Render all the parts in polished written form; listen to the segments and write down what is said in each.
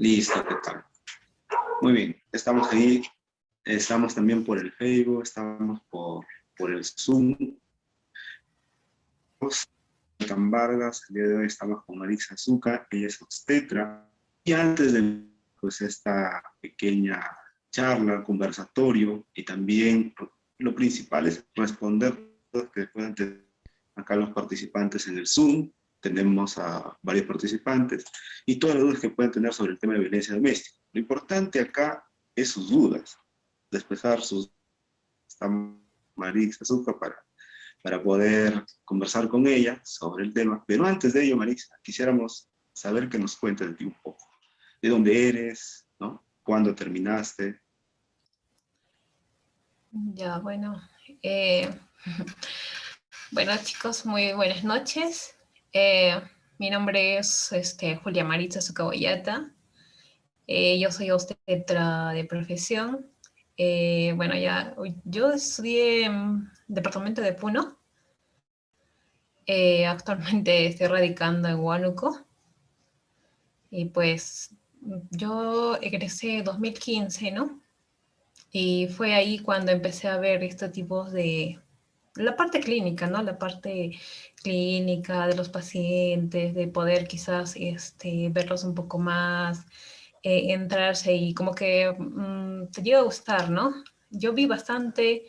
Listo, ¿qué tal? Muy bien, estamos ahí, estamos también por el Facebook, estamos por el Zoom. Tan Vargas, el día de hoy estamos con Marisa Azúcar, ella es obstetra. Y antes de pues, esta pequeña charla, conversatorio, y también lo principal es responder que puedan tener acá los participantes en el Zoom. Tenemos a varios participantes y todas las dudas que puedan tener sobre el tema de violencia doméstica. Lo importante acá es sus dudas, despejar sus... Está Marisa Azúcar para poder conversar con ella sobre el tema. Pero antes de ello, Marisa, quisiéramos saber que nos cuentes de ti un poco. ¿De dónde eres? ¿No? ¿Cuándo terminaste? Ya, bueno. eh, bueno, chicos, muy buenas noches. Eh, Mi nombre es Julia Maritza Sucaboyata. Yo soy obstetra de profesión. Bueno, ya, yo estudié en departamento de Puno. Actualmente estoy radicando en Huánuco. Y pues yo egresé en 2015, ¿no? Y fue ahí cuando empecé a ver estos tipos de, la parte clínica, ¿no? La parte clínica de los pacientes, de poder quizás verlos un poco más, entrarse y como que te llega a gustar, ¿no? Yo vi bastante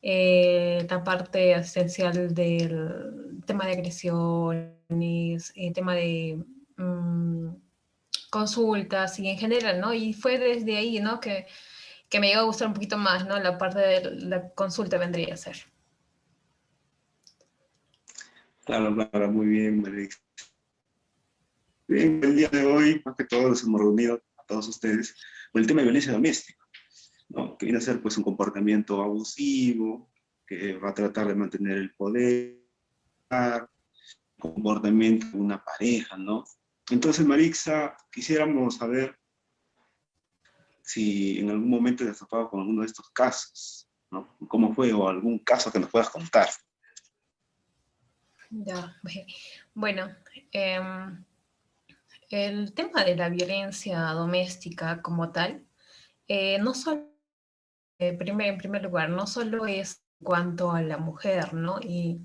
la parte asistencial del tema de agresiones, tema de consultas y en general, ¿no? Y fue desde ahí, ¿no? Que me llegó a gustar un poquito más, ¿no? La parte de la consulta vendría a ser. Claro, claro, muy bien, Marisa. Bien, el día de hoy, más que todo, nos hemos reunido a todos ustedes por el tema de violencia doméstica, ¿no? Que viene a ser pues un comportamiento abusivo, que va a tratar de mantener el poder, comportamiento de una pareja, ¿no? Entonces, Marisa, quisiéramos saber si en algún momento te has topado con alguno de estos casos, ¿no? ¿Cómo fue? O algún caso que nos puedas contar. Ya, bueno, eh, el tema de la violencia doméstica como tal, no solo, en primer lugar, no solo es en cuanto a la mujer, ¿no? Y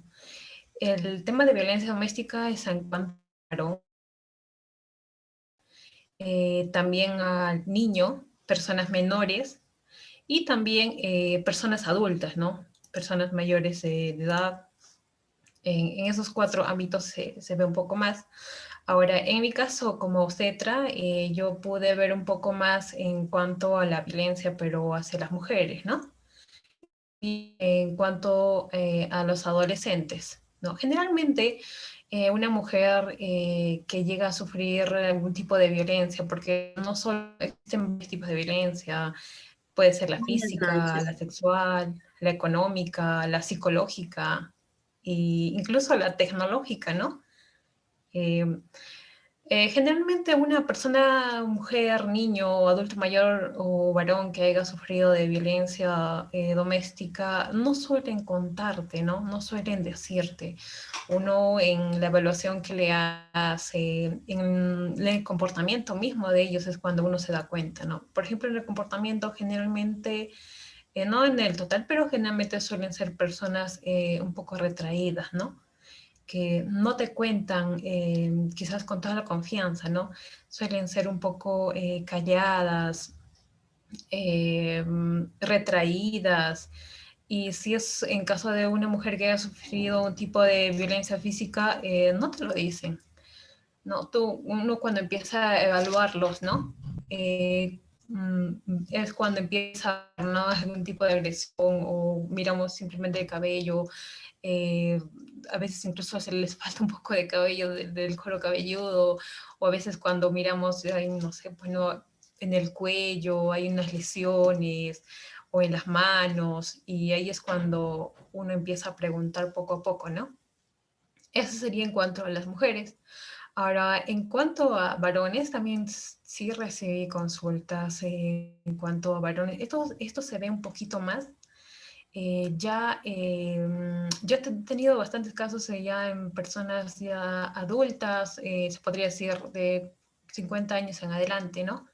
el tema de violencia doméstica es en cuanto al varón, también al niño, personas menores y también personas adultas, ¿no? Personas mayores de edad. En esos cuatro ámbitos se ve un poco más. Ahora, en mi caso, como obstetra, yo pude ver un poco más en cuanto a la violencia, pero hacia las mujeres, ¿no? Y en cuanto a los adolescentes, ¿no? Generalmente, una mujer que llega a sufrir algún tipo de violencia, porque no solo existen varios tipos de violencia, puede ser la física, la sexual, la económica, la psicológica e incluso la tecnológica, ¿no? Eh, Generalmente una persona, mujer, niño, o adulto mayor o varón que haya sufrido de violencia doméstica, no suelen contarte, ¿no? No suelen decirte. Uno en la evaluación que le hace, en el comportamiento mismo de ellos es cuando uno se da cuenta, ¿no? Por ejemplo, en el comportamiento generalmente, no en el total, pero generalmente suelen ser personas un poco retraídas, ¿no? Que no te cuentan quizás con toda la confianza, ¿no? Suelen ser un poco calladas, retraídas, y si es en caso de una mujer que haya sufrido un tipo de violencia física, no te lo dicen, ¿no? Uno cuando empieza a evaluarlos, ¿no? Es cuando empieza, ¿no? Algún tipo de agresión o miramos simplemente el cabello, eh, a veces incluso se les falta un poco de cabello del cuero cabelludo, o a veces cuando miramos, hay, no sé, bueno, en el cuello hay unas lesiones, o en las manos, y ahí es cuando uno empieza a preguntar poco a poco, ¿no? Eso sería en cuanto a las mujeres. Ahora, en cuanto a varones, también sí recibí consultas en cuanto a varones. Esto se ve un poquito más yo he tenido bastantes casos ya en personas ya adultas, se podría decir de 50 años en adelante, ¿no?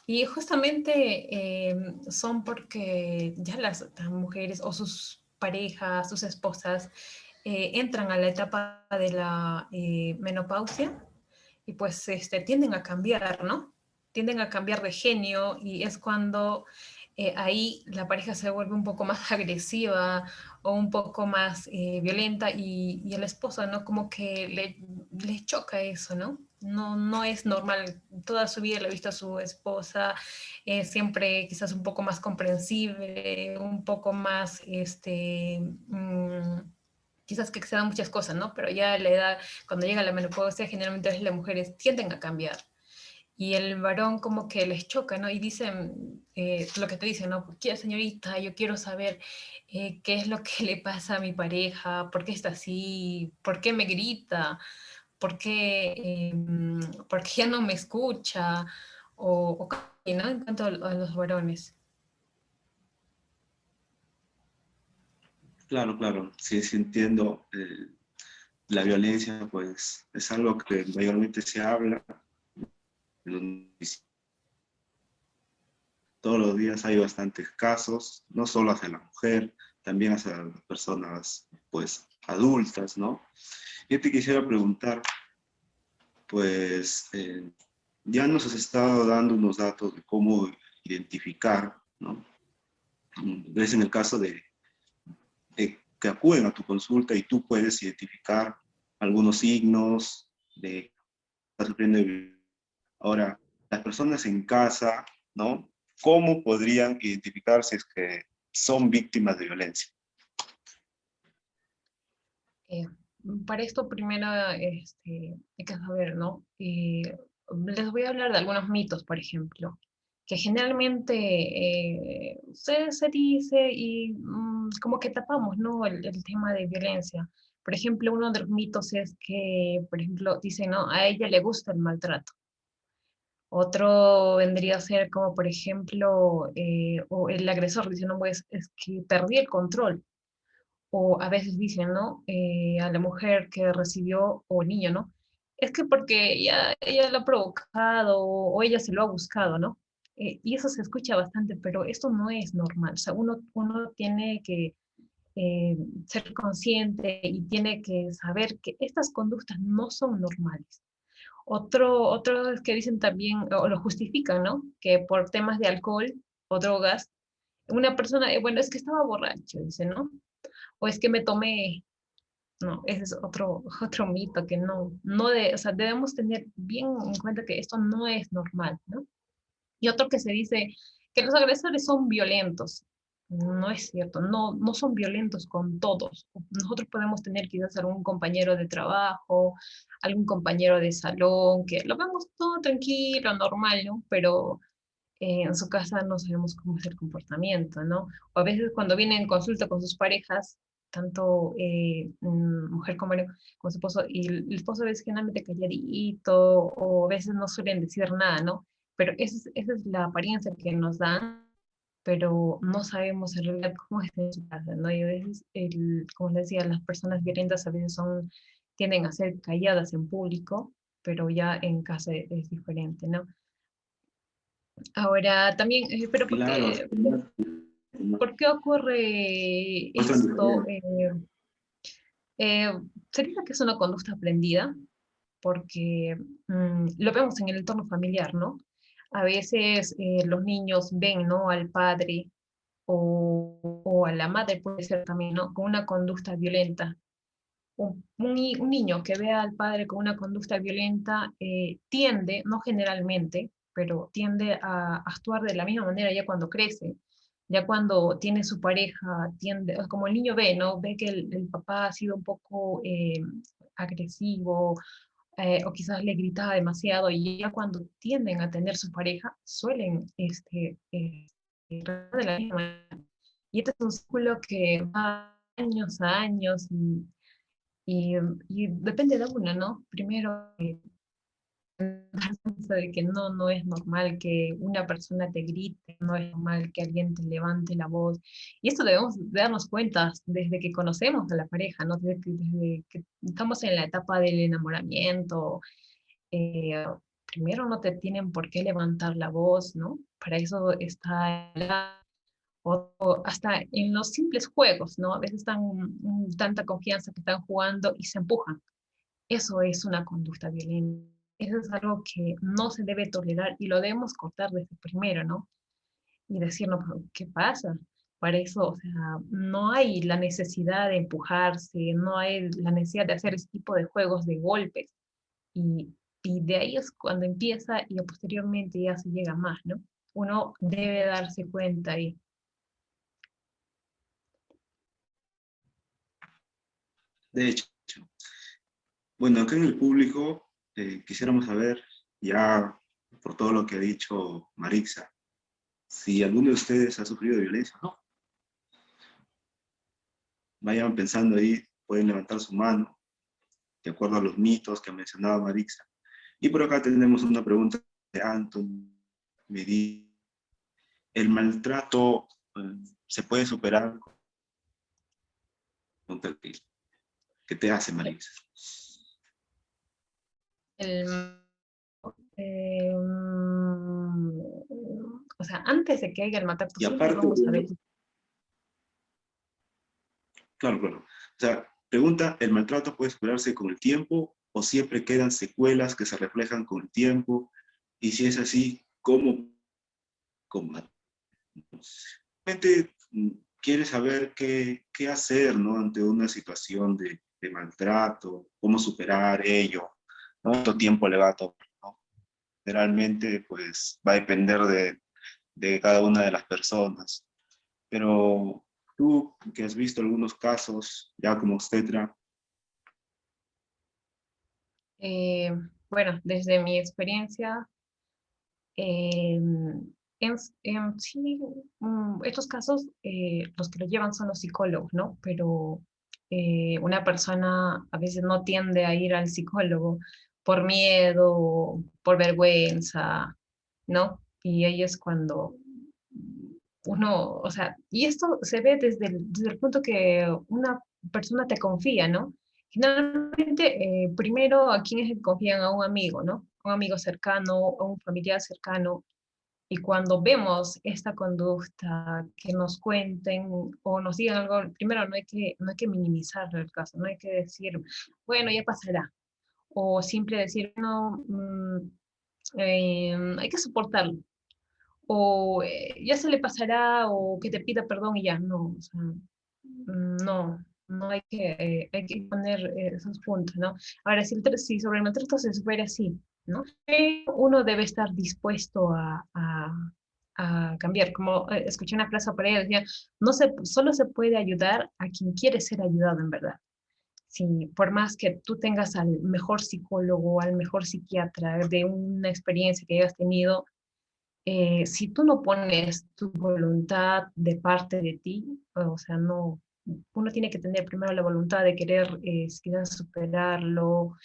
Y justamente son porque ya las mujeres o sus parejas, sus esposas, entran a la etapa de la menopausia y pues tienden a cambiar, ¿no? Tienden a cambiar de genio y es cuando ahí la pareja se vuelve un poco más agresiva o un poco más violenta y el esposo, ¿no? Como que le choca eso, ¿no? No, no es normal. Toda su vida le ha visto a su esposa siempre quizás un poco más comprensible, un poco más, quizás que excedan muchas cosas, ¿no? Pero ya la edad, cuando llega la menopausia, generalmente las mujeres tienden a cambiar. Y el varón como que les choca, ¿no? Y dicen lo que te dicen, ¿no? ¿Qué, señorita? Yo quiero saber qué es lo que le pasa a mi pareja, por qué está así, por qué me grita, por qué ya no me escucha, o ¿no? En cuanto a los varones. Claro, claro, sí, sí entiendo. La violencia, pues, es algo que mayormente se habla en los noticiarios. Todos los días hay bastantes casos, no solo hacia la mujer, también hacia las personas, pues, adultas, ¿no? Yo te quisiera preguntar, pues, ya nos has estado dando unos datos de cómo identificar, ¿no? Es en el caso de que acuden a tu consulta y tú puedes identificar algunos signos de que estás sufriendo de violencia. Ahora, las personas en casa, ¿no? ¿Cómo podrían identificar si es que son víctimas de violencia? Eh, para esto primero hay que saber, ¿no? Les voy a hablar de algunos mitos, por ejemplo, que generalmente se dice y como que tapamos, ¿no? El tema de violencia. Por ejemplo, uno de los mitos es que, por ejemplo, dicen, ¿no? A ella le gusta el maltrato. Otro vendría a ser como, por ejemplo, o el agresor dice, no, pues es que perdí el control. O a veces dicen, ¿no? A la mujer que recibió, o niño, ¿no? Es que porque ella lo ha provocado o ella se lo ha buscado, ¿no? Y eso se escucha bastante, pero esto no es normal. O sea, uno tiene que eh, ser consciente y tiene que saber que estas conductas no son normales. Otro es que dicen también, o lo justifican, ¿no? Que por temas de alcohol o drogas, una persona, bueno, es que estaba borracho, dice, ¿no? O es que me tomé, no, ese es otro mito que o sea, debemos tener bien en cuenta que esto no es normal, ¿no? Y otro que se dice que los agresores son violentos. No es cierto, no son violentos con todos. Nosotros podemos tener quizás algún compañero de trabajo, algún compañero de salón, que lo vemos todo tranquilo, normal, ¿no? Pero en su casa no sabemos cómo es el comportamiento, ¿no? O a veces cuando vienen en consulta con sus parejas, tanto mujer como varón, con su esposo, y el esposo es generalmente calladito, o a veces no suelen decir nada, ¿no? Pero esa es la apariencia que nos dan, pero no sabemos en realidad cómo es en su casa, ¿no? Y a veces, como les decía, las personas violentas a veces tienden a ser calladas en público, pero ya en casa es diferente, ¿no? Ahora también, pero Claro, por qué ocurre esto? Eh, Sería que es una conducta aprendida, porque lo vemos en el entorno familiar, ¿no? A veces los niños ven, ¿no? Al padre o a la madre, puede ser también, ¿no? Con una conducta violenta. Un niño que vea al padre con una conducta violenta tiende, no generalmente, pero tiende a actuar de la misma manera ya cuando crece, ya cuando tiene su pareja, tiende, como el niño ve, ¿no? Ve que el papá ha sido un poco agresivo o quizás le gritaba demasiado y ya cuando tienden a tener su pareja suelen reaccionar de la misma manera. Y este es un círculo que va años a años y depende de uno, ¿no? Primero, darse cuenta de que no es normal que una persona te grite, no es normal que alguien te levante la voz. Y esto debemos darnos cuenta desde que conocemos a la pareja, ¿no? Desde que estamos en la etapa del enamoramiento, primero no te tienen por qué levantar la voz, ¿no? Para eso está o hasta en los simples juegos, ¿no? A veces están tanta confianza que están jugando y se empujan. Eso es una conducta violenta. Eso es algo que no se debe tolerar y lo debemos cortar desde primero, ¿no? Y decirnos, ¿qué pasa? Para eso, o sea, no hay la necesidad de empujarse, no hay la necesidad de hacer ese tipo de juegos de golpes. Y, y de ahí es cuando empieza y posteriormente ya se llega más, ¿no? Uno debe darse cuenta y De hecho, bueno, acá en el público quisiéramos saber, ya por todo lo que ha dicho Marixa, si alguno de ustedes ha sufrido de violencia, ¿no? Vayan pensando ahí, pueden levantar su mano, de acuerdo a los mitos que ha mencionado Marixa. Y por acá tenemos una pregunta de Anton. Me dice, ¿el maltrato se puede superar con perfil? ¿Qué te hace, Marixa? el, eh, o sea, antes de que haya el maltrato, Y siempre aparte, vamos a ver. claro, claro. O sea, pregunta, ¿el maltrato puede superarse con el tiempo o siempre quedan secuelas que se reflejan con el tiempo? Y si es así, ¿cómo combatir? Gente quiere saber qué hacer, ¿no? Ante una situación de maltrato, cómo superar ello, ¿no? ¿Cuánto tiempo le va a tomar, ¿no? Generalmente, pues, va a depender de cada una de las personas. Pero tú, que has visto algunos casos, ya como obstetra. Eh, bueno, desde mi experiencia, eh, sí, estos casos, los que lo llevan son los psicólogos, ¿no? Pero una persona a veces no tiende a ir al psicólogo por miedo, por vergüenza, ¿no? Y ahí es cuando uno, o sea, y esto se ve desde el punto que una persona te confía, ¿no? Generalmente, primero, ¿a quién es que confían? A un amigo, ¿no? Un amigo cercano, a un familiar cercano. Y cuando vemos esta conducta, que nos cuenten o nos digan algo, primero no hay que minimizar el caso, no hay que decir, bueno, ya pasará. O simple decir, no, hay que soportarlo. O ya se le pasará, o que te pida perdón y ya, no. O sea, no hay que poner esos puntos, ¿no? Ahora, si sobre el maltrato se supera así, ¿no? Uno debe estar dispuesto a cambiar. Como escuché una frase por ahí, decía, solo se puede ayudar a quien quiere ser ayudado en verdad. Si por más que tú tengas al mejor psicólogo, al mejor psiquiatra, de una experiencia que hayas tenido, si tú no pones tu voluntad de parte de ti, o sea, no, uno tiene que tener primero la voluntad de querer, quizás superarlo.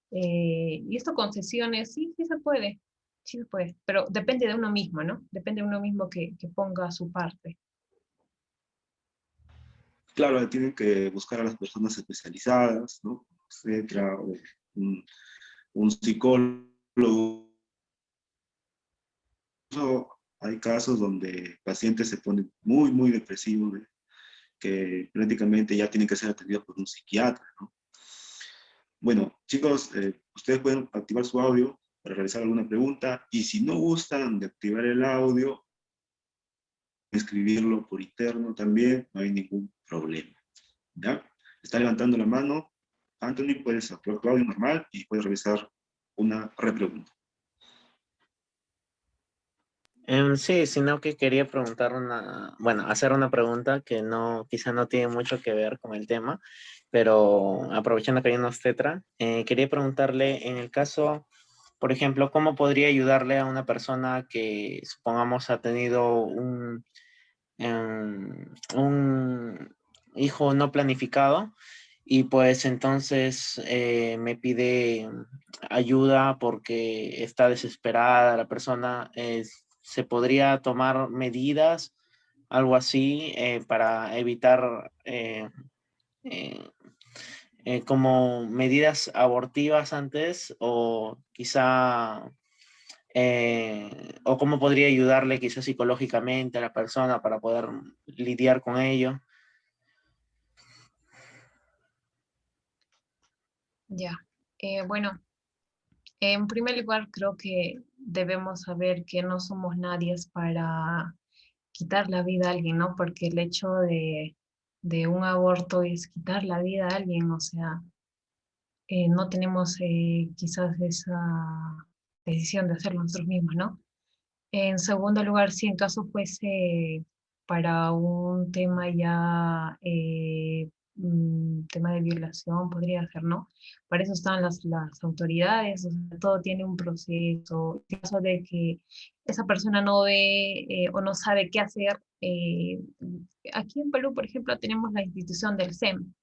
Y esto con sesiones, sí se puede, pero depende de uno mismo, ¿no? Depende de uno mismo que ponga su parte. Claro, tienen que buscar a las personas especializadas, ¿no? Etcétera, o un, un psicólogo. Incluso hay casos donde pacientes se ponen muy, muy depresivos, que prácticamente ya tienen que ser atendidos por un psiquiatra, ¿no? Bueno, chicos, ustedes pueden activar su audio para realizar alguna pregunta y si no gustan de activar el audio, escribirlo por interno también, no hay ningún problema. ¿Ya? Está levantando la mano. Anthony, puedes activar tu audio normal y puedes revisar una repregunta. Sí, sino que quería preguntar bueno, hacer una pregunta que no, quizá no tiene mucho que ver con el tema, pero aprovechando que hay una obstetra, quería preguntarle en el caso, por ejemplo, ¿cómo podría ayudarle a una persona que, supongamos, ha tenido un hijo no planificado y pues entonces me pide ayuda porque está desesperada la persona? ¿Se podría tomar medidas, algo así, para evitar eh, como medidas abortivas antes, o quizá o cómo podría ayudarle quizás psicológicamente a la persona para poder lidiar con ello. Ya. Bueno, en primer lugar, creo que debemos saber que no somos nadie para quitar la vida a alguien, ¿no? Porque el hecho de un aborto es quitar la vida a alguien, o sea, no tenemos quizás esa decisión de hacerlo nosotros mismos, ¿no? En segundo lugar, si en caso fuese para un tema ya, tema de violación, podría ser, ¿no? Para eso están las autoridades, o sea, todo tiene un proceso. En caso de que esa persona no ve o no sabe qué hacer, aquí en Perú, por ejemplo, tenemos la institución del SEM,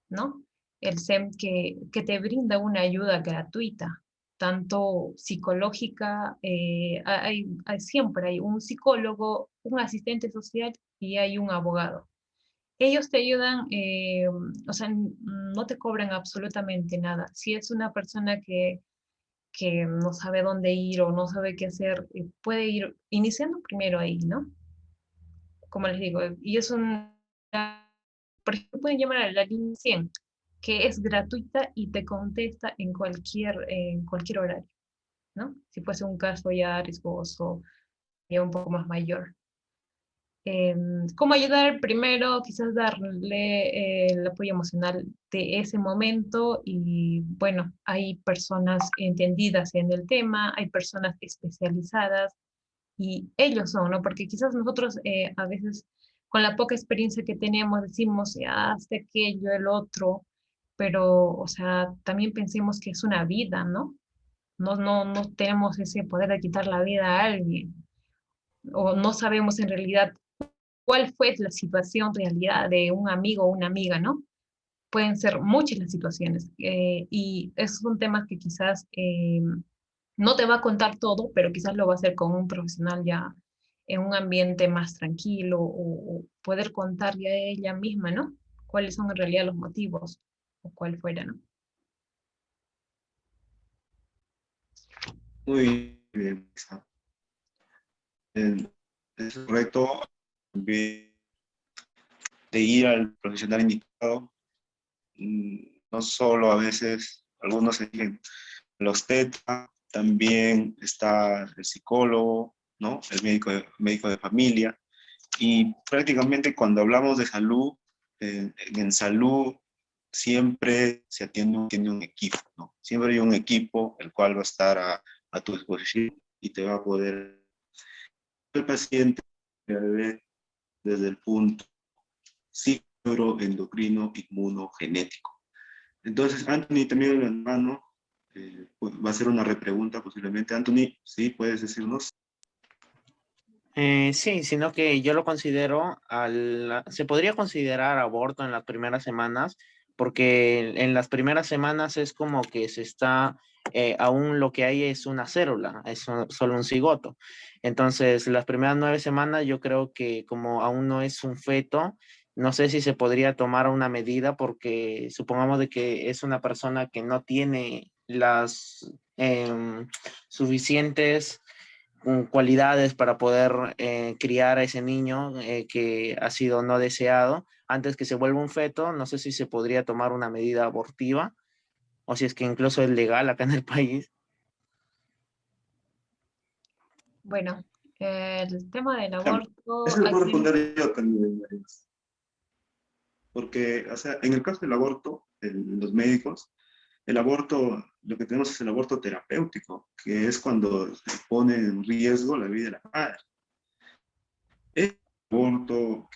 ¿no? El SEM que te brinda una ayuda gratuita, tanto psicológica, siempre hay un psicólogo, un asistente social y hay un abogado. Ellos te ayudan, o sea, no te cobran absolutamente nada. Si es una persona que no sabe dónde ir o no sabe qué hacer, puede ir iniciando primero ahí, ¿no? Como les digo, y es un, por ejemplo, pueden llamar a la línea 100 que es gratuita y te contesta en cualquier horario, ¿no? Si fuese un caso ya riesgoso, ya un poco más mayor. ¿Cómo ayudar? Primero, quizás darle el apoyo emocional de ese momento y bueno, hay personas entendidas en el tema, hay personas especializadas y ellos son, ¿no? Porque quizás nosotros a veces con la poca experiencia que tenemos decimos, ya, hasta aquello, el otro, pero, o sea, también pensemos que es una vida, ¿no? No tenemos ese poder de quitar la vida a alguien, o no sabemos en realidad cuál fue la situación realidad de un amigo o una amiga, ¿no? Pueden ser muchas las situaciones y esos son temas que quizás no te va a contar todo, pero quizás lo va a hacer con un profesional ya en un ambiente más tranquilo o poder contar ya ella misma, ¿no? Cuáles son en realidad los motivos o cuál fuera, ¿no? Muy bien, Isa. Eh, es correcto también de ir al profesional indicado. No solo a veces, algunos se dicen los TETA, también está el psicólogo, ¿no? El médico de familia. Y prácticamente cuando hablamos de salud, en salud siempre se atiende un equipo, ¿no? Siempre hay un equipo el cual va a estar a tu disposición y te va a poder el paciente desde el punto psicoendocrino inmunogenético. Entonces, Anthony, también el hermano, pues, va a hacer una repregunta posiblemente. Anthony, ¿sí? ¿Puedes decirnos? Sí, sino que yo lo considero, se podría considerar aborto en las primeras semanas, porque en las primeras semanas es como que se está, aún lo que hay es una célula, solo un cigoto. Entonces, las primeras 9 semanas yo creo que como aún no es un feto, no sé si se podría tomar una medida, porque supongamos de que es una persona que no tiene las suficientes cualidades para poder criar a ese niño que ha sido no deseado antes que se vuelva un feto. No sé si se podría tomar una medida abortiva o si es que incluso es legal acá en el país. Bueno, el tema del Eso aborto, lo puedo aquí, responder yo también, porque, o sea, en el caso del aborto, los médicos, el aborto, lo que tenemos es el aborto terapéutico, que es cuando se pone en riesgo la vida de la madre. Es el aborto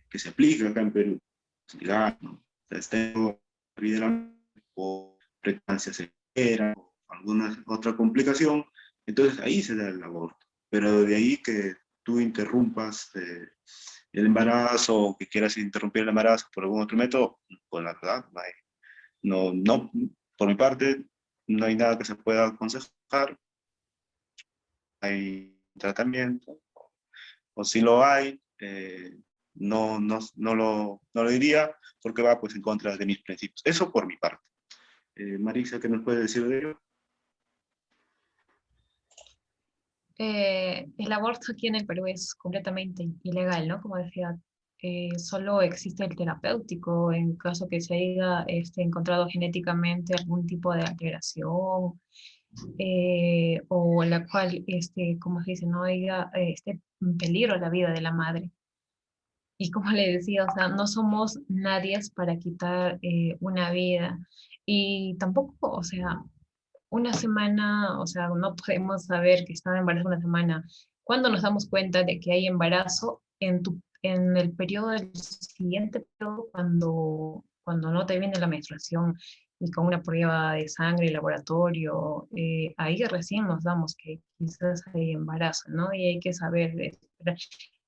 que se aplica acá en Perú, es legal, ¿no? O sea, está en la vida de la madre o preeclampsia severa o alguna otra complicación, entonces ahí se da el aborto. Pero de ahí que tú interrumpas el embarazo o que quieras interrumpir el embarazo por algún otro método, pues la verdad, no, por mi parte, no hay nada que se pueda aconsejar, hay tratamiento, o si lo hay, no lo diría porque va pues en contra de mis principios. Eso por mi parte. Marisa, ¿qué nos puede decir de ello? El aborto aquí en el Perú es completamente ilegal, ¿no? Como decía, solo existe el terapéutico en caso que se haya encontrado genéticamente algún tipo de alteración o la cual, como se dice, no haya esté en peligro la vida de la madre. Y como le decía, o sea, no somos nadie para quitar una vida. Y tampoco, o sea, una semana, o sea, no podemos saber que está embarazada una semana. ¿Cuándo nos damos cuenta de que hay embarazo? En el periodo del siguiente periodo, cuando no te viene la menstruación y con una prueba de sangre, laboratorio, ahí recién nos damos que quizás hay embarazo, ¿no? Y hay que saber esperar.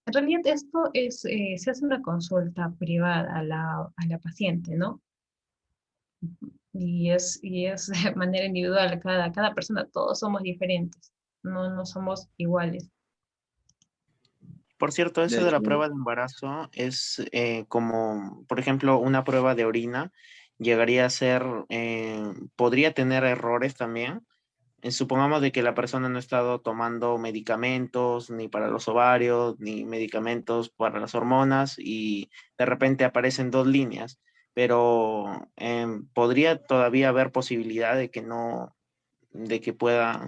En realidad esto es, se hace una consulta privada a la paciente, ¿no? Y es de manera individual, cada persona, todos somos diferentes, no somos iguales. Por cierto, De eso de hecho, la prueba de embarazo es como, por ejemplo, una prueba de orina llegaría a ser, podría tener errores también. Supongamos de que la persona no ha estado tomando medicamentos ni para los ovarios, ni medicamentos para las hormonas y de repente aparecen dos líneas, pero podría todavía haber posibilidad de que no, de que pueda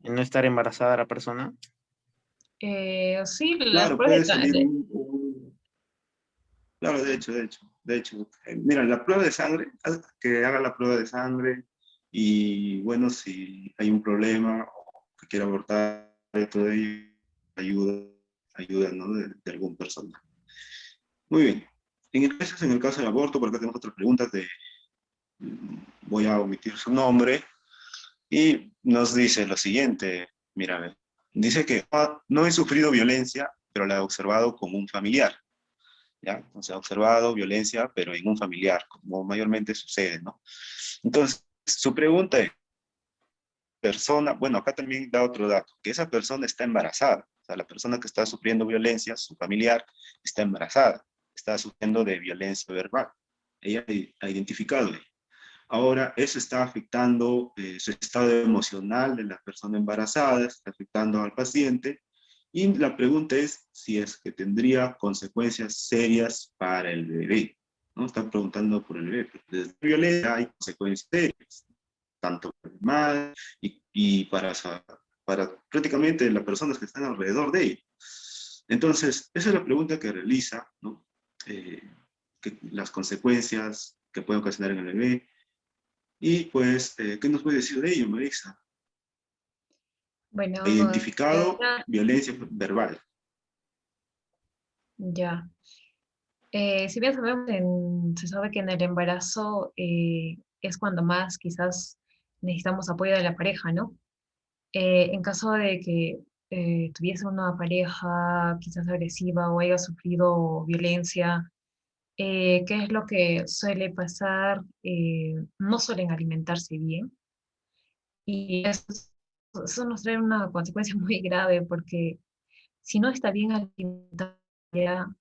no estar embarazada la persona. Sí, las claro, pruebas puede salir claro, de hecho, mira, la prueba de sangre, que haga la prueba de sangre y bueno, si hay un problema o que quiera abortar, todo ello ayuda, ayuda, ¿no? De algún personal. Muy bien. En el caso del aborto, por acá tenemos otras preguntas voy a omitir su nombre, y nos dice lo siguiente, mira, a ver, dice que no he sufrido violencia, pero la he observado como un familiar. ¿Ya? O sea, observado violencia, pero en un familiar, como mayormente sucede, ¿no? Entonces, su pregunta es, persona, bueno, acá también da otro dato, que esa persona está embarazada, o sea, la persona que está sufriendo violencia, su familiar, está embarazada, está sufriendo de violencia verbal. Ella ha identificado. Ahora, eso está afectando su estado emocional de la persona embarazada, está afectando al paciente, y la pregunta es si es que tendría consecuencias serias para el bebé. ¿No? Está preguntando por el bebé. Desde la violencia hay consecuencias serias, tanto para el madre y para prácticamente las personas que están alrededor de ella. Entonces, esa es la pregunta que realiza, ¿no? Eh, las consecuencias que puede ocasionar en el bebé. Y pues, ¿qué nos puede decir de ello, Marisa? Ha Bueno, identificado violencia verbal. ya. Si bien sabemos, se sabe que en el embarazo es cuando más quizás necesitamos apoyo de la pareja, ¿no? En caso de que tuviese una pareja quizás agresiva o haya sufrido violencia, ¿qué es lo que suele pasar? No suelen alimentarse bien y eso nos trae una consecuencia muy grave porque si no está bien alimentada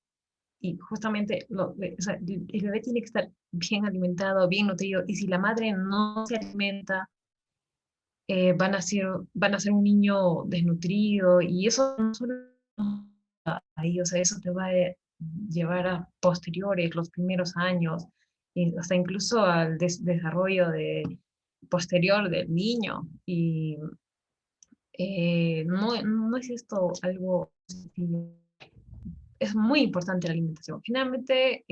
y justamente o sea, el bebé tiene que estar bien alimentado, bien nutrido y si la madre no se alimenta, van a ser un niño desnutrido y eso no solo ahí, o sea, eso te va a llevar a posteriores, los primeros años, y hasta incluso al desarrollo posterior del niño. Y no es esto algo sencillo. Es muy importante la alimentación. Finalmente,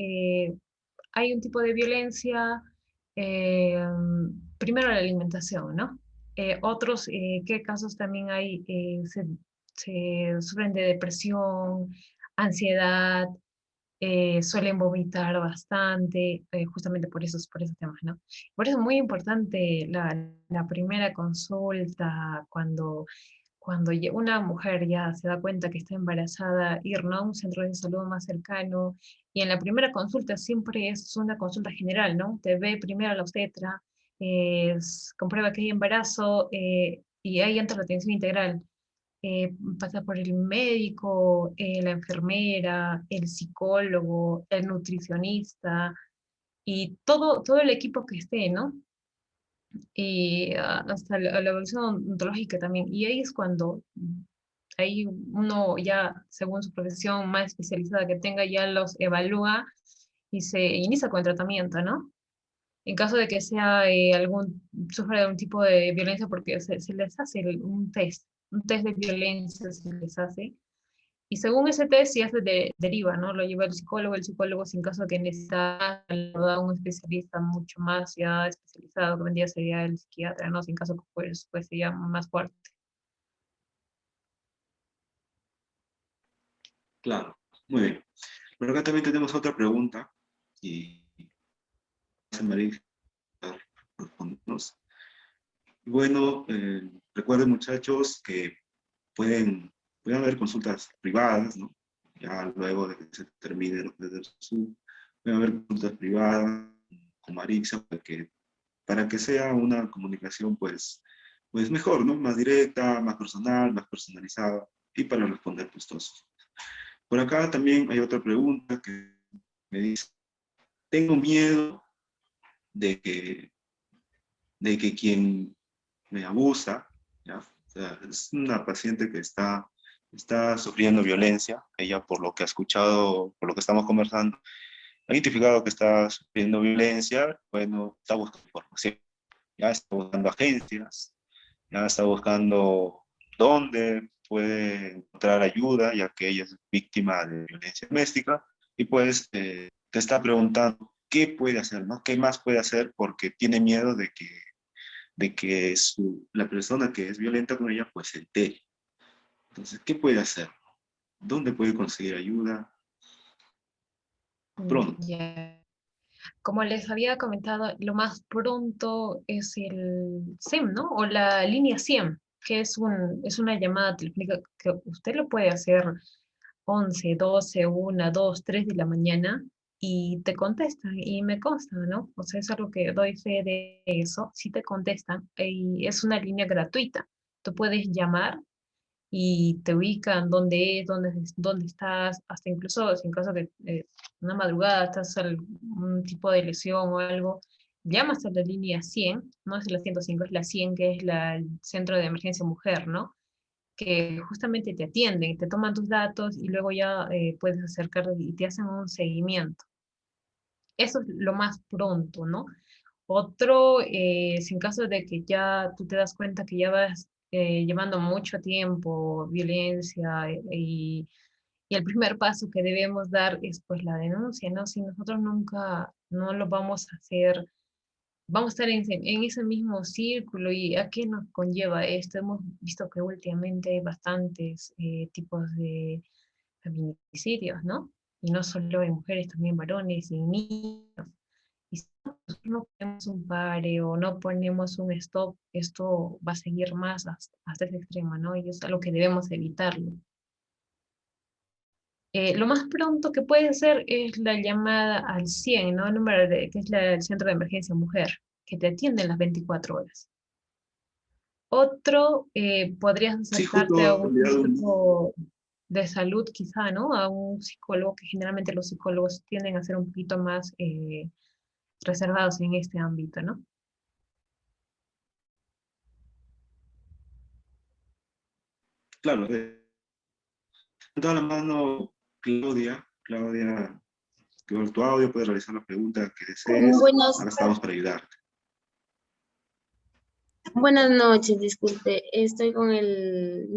hay un tipo de violencia, eh, primero la alimentación, ¿no? Otros, ¿qué casos también hay? Se sufren de depresión, ansiedad, suelen vomitar bastante, justamente por esos temas, ¿no? Por eso es muy importante la primera consulta, cuando una mujer ya se da cuenta que está embarazada, ir, ¿no?, a un centro de salud más cercano. Y en la primera consulta siempre es una consulta general, ¿no? Te ve primero la obstetra, comprueba que hay embarazo y ahí entra la atención integral. Pasa por el médico, la enfermera, el psicólogo, el nutricionista y todo el equipo que esté, ¿no? y hasta la evaluación ontológica también. Y ahí es cuando ahí uno ya, según su profesión más especializada que tenga, ya los evalúa y se inicia con el tratamiento, ¿no? En caso de que sea sufra de algún tipo de violencia, porque se les hace un test de violencia se les hace, y según ese test ya se deriva, ¿no? Lo lleva el psicólogo sin caso de que necesita lo da un especialista mucho más ya especializado, que vendría sería el psiquiatra, ¿no? Sin caso que pues sería más fuerte. Claro, muy bien. Pero acá también tenemos otra pregunta y María respondernos. Bueno, recuerden muchachos que pueden, pueden haber consultas privadas, ¿no? Ya luego de que se termine lo que es el Zoom, pueden haber consultas privadas con Marixa para que sea una comunicación pues mejor, ¿no? Más directa, más personal, más personalizada y para responder gustosos. Por acá también hay otra pregunta que me dice, tengo miedo de que quien me abusa, ¿ya? O sea, es una paciente que está sufriendo violencia, ella por lo que ha escuchado, por lo que estamos conversando, ha identificado que está sufriendo violencia, bueno, está buscando información, ya está buscando agencias, ya está buscando dónde puede encontrar ayuda, ya que ella es víctima de violencia doméstica, y pues te está preguntando qué puede hacer, ¿no? ¿Qué más puede hacer? Porque tiene miedo de que la persona que es violenta con ella pues se entere. Entonces, ¿qué puede hacer? ¿Dónde puede conseguir ayuda? Pronto. Ya. Como les había comentado, lo más pronto es el SEM, ¿no? O la línea 100, que es una llamada telefónica que usted lo puede hacer 11, 12, 1, 2, 3 de la mañana y te contestan y me consta, ¿no? O sea, es algo que doy fe de eso, si te contestan y es una línea gratuita. Tú puedes llamar y te ubican dónde estás, hasta incluso si en caso de una madrugada estás algún tipo de lesión o algo, llamas a la línea 100, no es la 105, es la 100, que es el centro de emergencia mujer, ¿no? Que justamente te atienden, te toman tus datos y luego ya puedes acercarte y te hacen un seguimiento. Eso es lo más pronto, ¿no? Otro, si en caso de que ya tú te das cuenta que ya vas llevando mucho tiempo, violencia, y el primer paso que debemos dar es pues la denuncia, ¿no? Si nosotros nunca no lo vamos a hacer, vamos a estar en ese mismo círculo. ¿Y a qué nos conlleva esto? Hemos visto que últimamente hay bastantes tipos de feminicidios, ¿no? Y no solo en mujeres, también varones y niños. Y si nosotros no ponemos un pare o no ponemos un stop, esto va a seguir más hasta ese extremo, ¿no? Y es algo que debemos evitarlo. Lo más pronto que puede hacer es la llamada al 100, ¿no? El número que es el Centro de Emergencia Mujer, que te atiende las 24 horas. Otro, podrías Sí, acercarte a justo he un enviado centro de salud, quizá, ¿no? A un psicólogo, que generalmente los psicólogos tienden a ser un poquito más reservados en este ámbito, ¿no? claro, en toda la mano, Claudia, que tu audio, puedes realizar la pregunta que desees, Buenas, ahora estamos para ayudarte. buenas noches, disculpe, estoy con el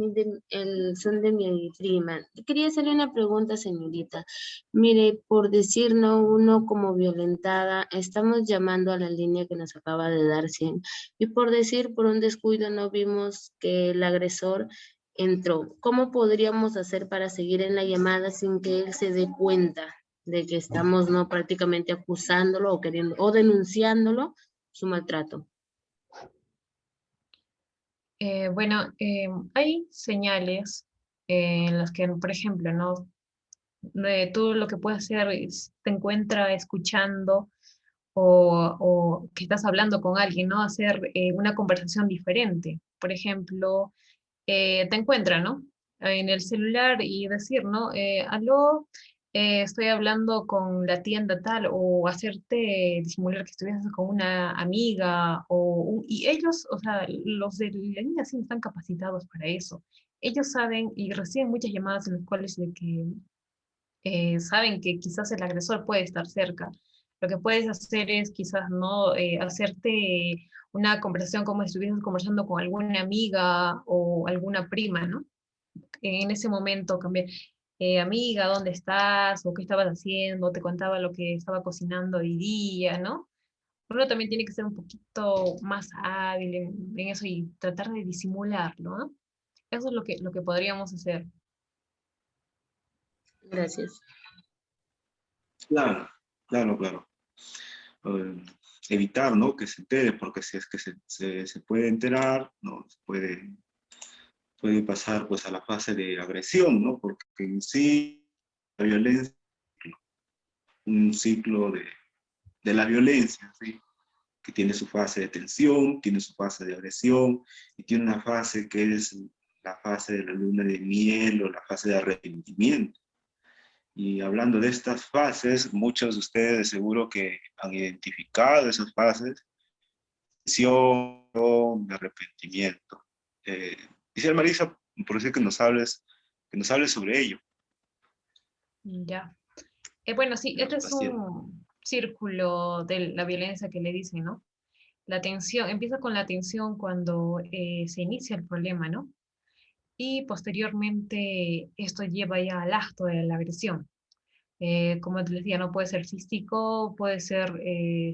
son de mi prima. Quería hacerle una pregunta, señorita. Mire, por decir no, uno como violentada, estamos llamando a la línea que nos acaba de dar 100, y por decir, por un descuido no vimos que el agresor entró. ¿Cómo podríamos hacer para seguir en la llamada sin que él se dé cuenta de que estamos no prácticamente acusándolo o queriendo o denunciándolo su maltrato? Bueno, hay señales en las que, por ejemplo, ¿no? Tú lo que puedes hacer es, te encuentra escuchando o que estás hablando con alguien, ¿no? Hacer una conversación diferente. Por ejemplo, te encuentra, ¿no? En el celular y decir, ¿no? Aló, Estoy hablando con la tienda tal, o hacerte disimular que estuvieras con una amiga, y ellos, o sea, los de la línea sí están capacitados para eso. Ellos saben y reciben muchas llamadas en las cuales de que saben que quizás el agresor puede estar cerca. Lo que puedes hacer es quizás no hacerte una conversación como si estuvieras conversando con alguna amiga o alguna prima, ¿no? En ese momento cambiar, amiga, ¿dónde estás? ¿O qué estabas haciendo? Te contaba lo que estaba cocinando hoy día, ¿no? Uno también tiene que ser un poquito más hábil en eso y tratar de disimularlo, ¿no? Eso es lo que podríamos hacer. Gracias. Claro, claro, claro. Eh, Evitar, ¿no? Que se entere, porque si es que se puede enterar, ¿no? Puede pasar pues a la fase de agresión, ¿no? Porque en sí la violencia, un ciclo de la violencia, ¿sí? Que tiene su fase de tensión, tiene su fase de agresión, y tiene una fase que es la fase de la luna de miel o la fase de arrepentimiento. Y hablando de estas fases, muchos de ustedes seguro que han identificado esas fases, tensión, de arrepentimiento. Quisiera, Marisa, por eso que nos hables sobre ello. Ya. Bueno, sí, Ya, este es paciente. un círculo de la violencia que le dicen, ¿no? La tensión, empieza con la tensión cuando se inicia el problema, ¿no? Y posteriormente esto lleva ya al acto de la agresión. Como te decía, no puede ser físico, puede ser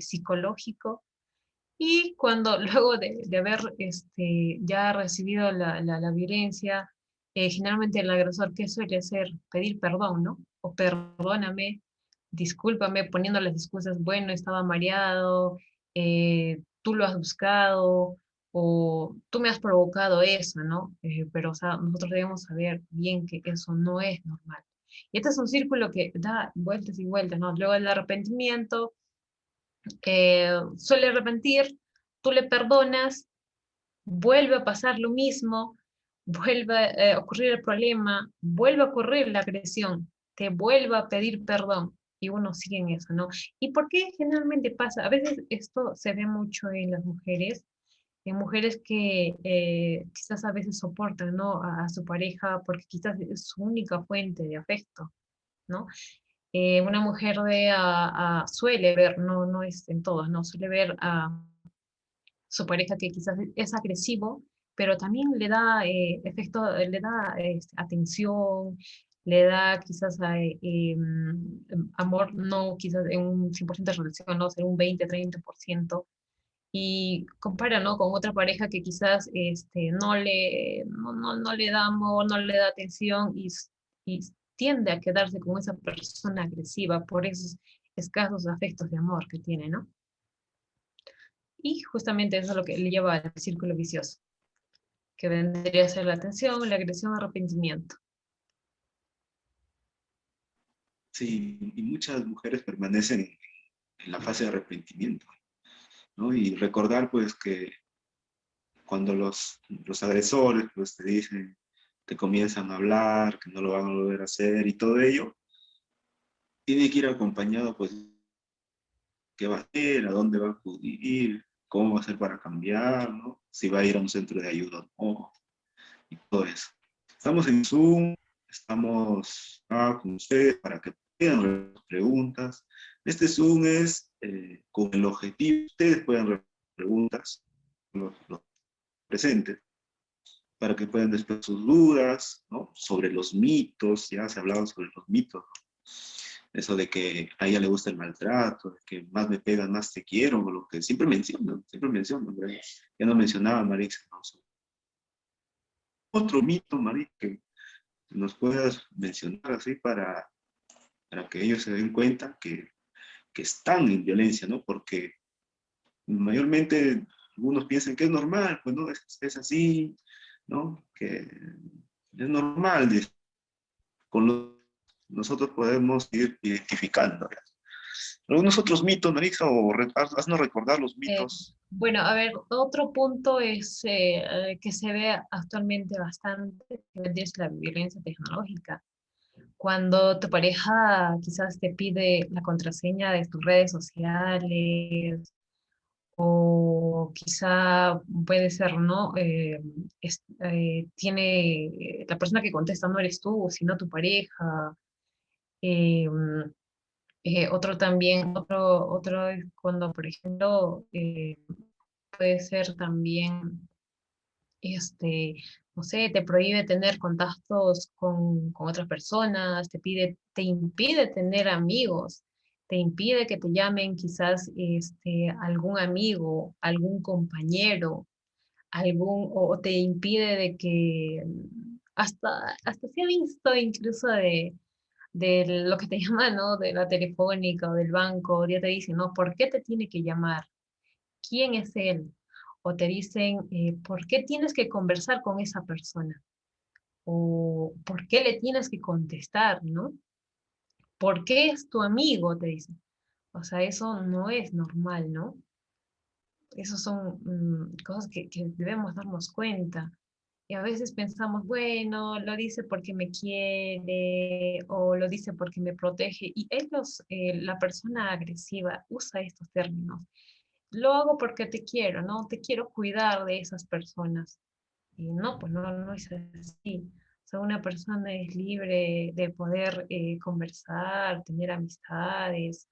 psicológico. Y cuando luego de haber ya recibido la violencia, generalmente el agresor, ¿qué suele hacer? Pedir perdón, ¿no? O perdóname, discúlpame, poniendo las excusas, bueno, estaba mareado, tú lo has buscado, o tú me has provocado eso, ¿no? Pero, o sea, nosotros debemos saber bien que eso no es normal. Y este es un círculo que da vueltas y vueltas, ¿no? Luego el arrepentimiento, suele arrepentir, tú le perdonas, vuelve a pasar lo mismo, vuelve a ocurrir el problema, vuelve a ocurrir la agresión, te vuelve a pedir perdón y uno sigue en eso, ¿no? ¿Y por qué generalmente pasa? A veces esto se ve mucho en mujeres que quizás a veces soportan, ¿no? A su pareja porque quizás es su única fuente de afecto, ¿no? Una mujer suele ver, no, no es en todas, no, suele ver a su pareja que quizás es agresivo, pero también le da efecto, le da atención, le da quizás amor, no quizás en un 100% de relación, no, ser un 20-30%, y compara, ¿no? Con otra pareja que quizás no le da amor, no le da atención y tiende a quedarse con esa persona agresiva por esos escasos afectos de amor que tiene, ¿no? Y justamente eso es lo que le lleva al círculo vicioso, que vendría a ser la tensión, la agresión, arrepentimiento. Sí, y muchas mujeres permanecen en la fase de arrepentimiento, ¿no? Y recordar pues que cuando los agresores pues te dicen, te comienzan a hablar, que no lo van a volver a hacer y todo ello, tiene que ir acompañado pues qué va a hacer, a dónde va a acudir, cómo va a hacer para cambiar, ¿no? Si va a ir a un centro de ayuda o no, y todo eso. Estamos en Zoom, estamos acá con ustedes para que puedan las preguntas. Este Zoom es con el objetivo, ustedes puedan responder preguntas, los presentes, para que puedan despejar sus dudas, ¿no? Sobre los mitos, ya se ha hablado sobre los mitos, ¿no? Eso de que a ella le gusta el maltrato, de que más me pegan, más te quiero, o lo que siempre mencionan, ¿verdad? Ya no mencionaba, Marix, ¿no? Otro mito, Marix, que nos puedas mencionar así para que ellos se den cuenta que están en violencia, ¿no? Porque mayormente algunos piensan que es normal, pues no, es así, ¿no? Que es normal, con nosotros podemos ir identificando. Algunos otros mitos, Marisa, o haznos recordar los Eh, mitos. bueno, a ver, otro punto es que se ve actualmente bastante, que es la violencia tecnológica. Cuando tu pareja quizás te pide la contraseña de tus redes sociales, o quizá puede ser, ¿no? La persona que contesta no eres tú, sino tu pareja. Eh, Otro también, otro es cuando, por ejemplo, puede ser también, no sé, te prohíbe tener contactos con otras personas, te impide tener amigos, te impide que te llamen quizás algún amigo, algún compañero, o te impide de que, hasta se ha visto incluso de lo que te llaman, ¿no? De la telefónica o del banco, ya te dicen, ¿no? ¿Por qué te tiene que llamar? ¿Quién es él? O te dicen, ¿por qué tienes que conversar con esa persona? O ¿por qué le tienes que contestar, ¿no? ¿Por qué es tu amigo? Te dicen. O sea, eso no es normal, ¿no? Esas son cosas que debemos darnos cuenta. Y a veces pensamos, bueno, lo dice porque me quiere o lo dice porque me protege. Y la persona agresiva usa estos términos. Lo hago porque te quiero, ¿no? Te quiero cuidar de esas personas. Y no, pues no es así. O sea, una persona es libre de poder conversar, tener amistades,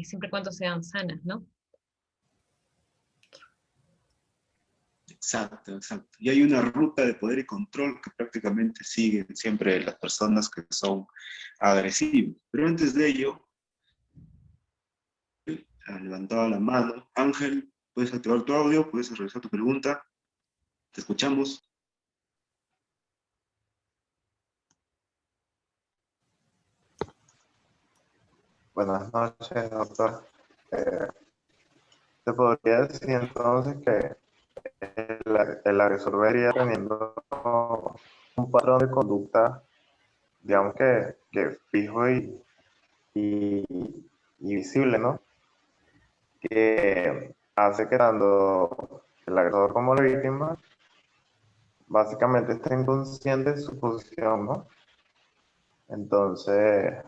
siempre y cuando sean sanas, ¿no? Exacto, exacto. Y hay una ruta de poder y control que prácticamente siguen siempre las personas que son agresivas. Pero antes de ello, ha levantado la mano. Ángel, puedes activar tu audio, puedes realizar tu pregunta. Te escuchamos. Buenas noches, doctor. Eh, ¿Se podría decir entonces que el agresor vería teniendo un patrón de conducta, digamos que fijo y, y visible, ¿no? Que hace que tanto el agresor como la víctima básicamente estén conscientes de su posición, ¿no? Entonces,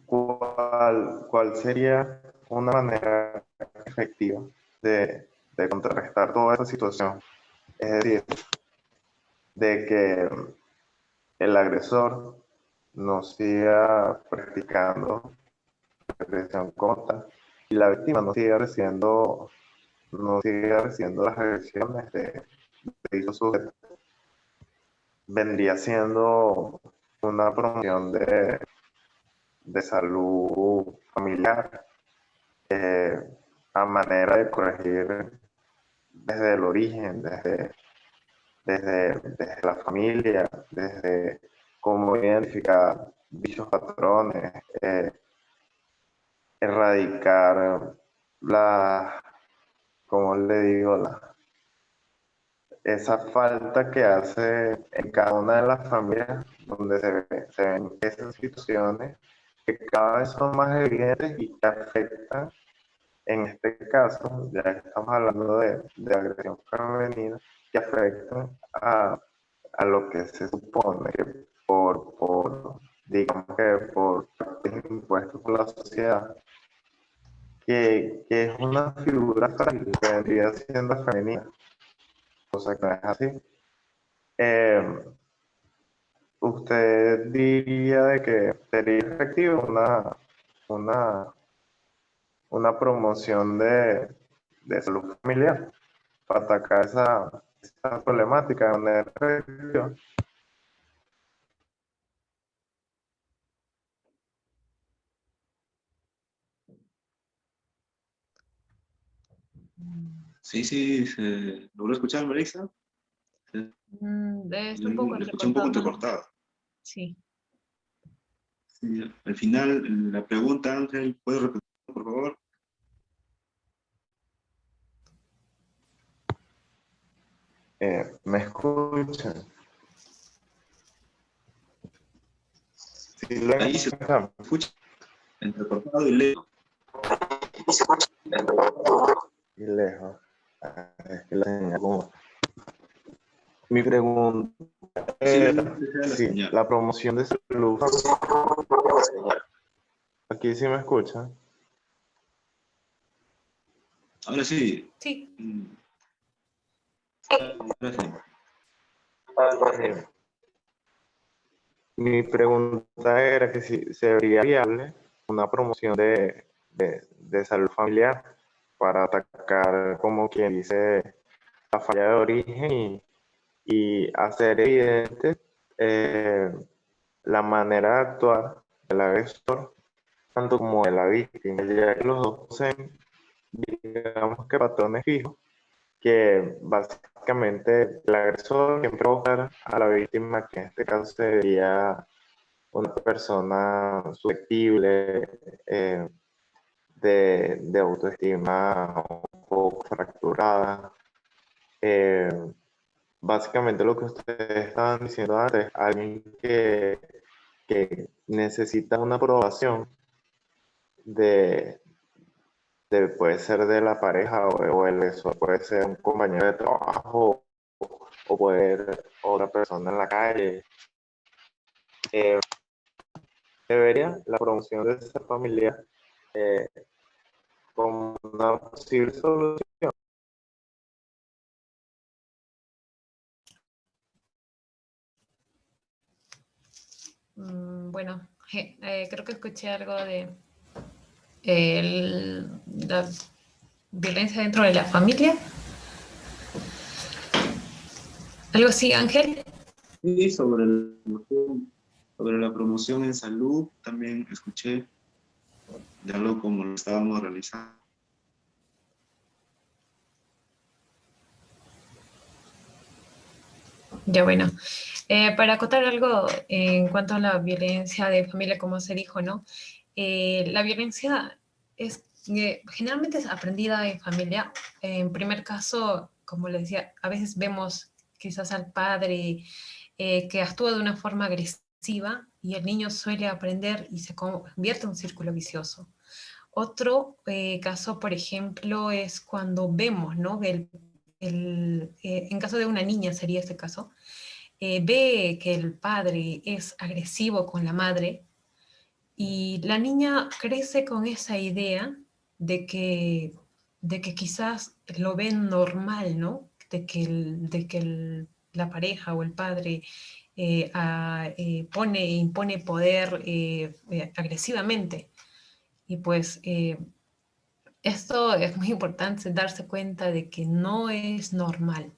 ¿cuál sería una manera efectiva de contrarrestar toda esa situación? Es decir, de que el agresor no siga practicando agresión contra y la víctima no siga recibiendo las agresiones de dicho sujeto. Vendría siendo una promoción de salud familiar, a manera de corregir desde el origen, desde la familia, desde cómo identificar dichos patrones, erradicar la, como le digo, esa falta que hace en cada una de las familias donde se ven esas situaciones que cada vez son más evidentes y que afectan, en este caso, ya que estamos hablando de agresión femenina, que afectan a lo que se supone que digamos que por impuestos por la sociedad, que es una figura frágil que vendría siendo femenina, cosa que no es así. ¿Usted diría de que sería efectivo una, una promoción de salud familiar para atacar esa problemática de manera efectiva? Sí, sí, ¿logró escuchar, Marisa? Está un poco Le escuché un poco entrecortado. entrecortado. Sí. Sí, al final, la pregunta, Ángel, ¿puedes repetir, por favor? ¿Me escuchan? Sí, lo Ahí se escuchamos. escucha entrecortado y lejos. Y lejos. Es que la señal como- Mi pregunta Posiblemente sea la Sí, señal. la promoción de salud. Aquí sí me escucha. Ahora sí. Sí, Ahora sí. Mi pregunta era que si se vería viable una promoción de salud familiar para atacar, como quien dice, la falla de origen y hacer evidente eh, la manera de actuar del agresor, tanto como de la víctima, ya que los dos poseen, digamos que patrones fijos, que básicamente el agresor siempre va a buscar a la víctima, que en este caso sería una persona susceptible, de autoestima un poco fracturada. Eh, Básicamente lo que ustedes estaban diciendo antes, alguien que necesita una aprobación de, puede ser de la pareja o el eso, puede ser un compañero de trabajo o puede ser otra persona en la calle. Eh, Debería la promoción de esa familia eh, como una posible solución. bueno, creo que escuché algo de la violencia dentro de la familia. ¿Algo así, Ángel? Sí, sobre la promoción en salud, también escuché de algo como lo estábamos realizando. Ya bueno, para acotar algo en cuanto a la violencia de familia, como se dijo, ¿no? La violencia es generalmente es aprendida en familia. En primer caso, como les decía, a veces vemos quizás al padre que actúa de una forma agresiva y el niño suele aprender y se convierte en un círculo vicioso. Otro caso, por ejemplo, es cuando vemos, ¿no? En caso de una niña sería este caso, ve que el padre es agresivo con la madre y la niña crece con esa idea de que, de que quizás lo ven normal, ¿no? La pareja o el padre impone poder agresivamente. Y pues esto es muy importante darse cuenta de que no es normal.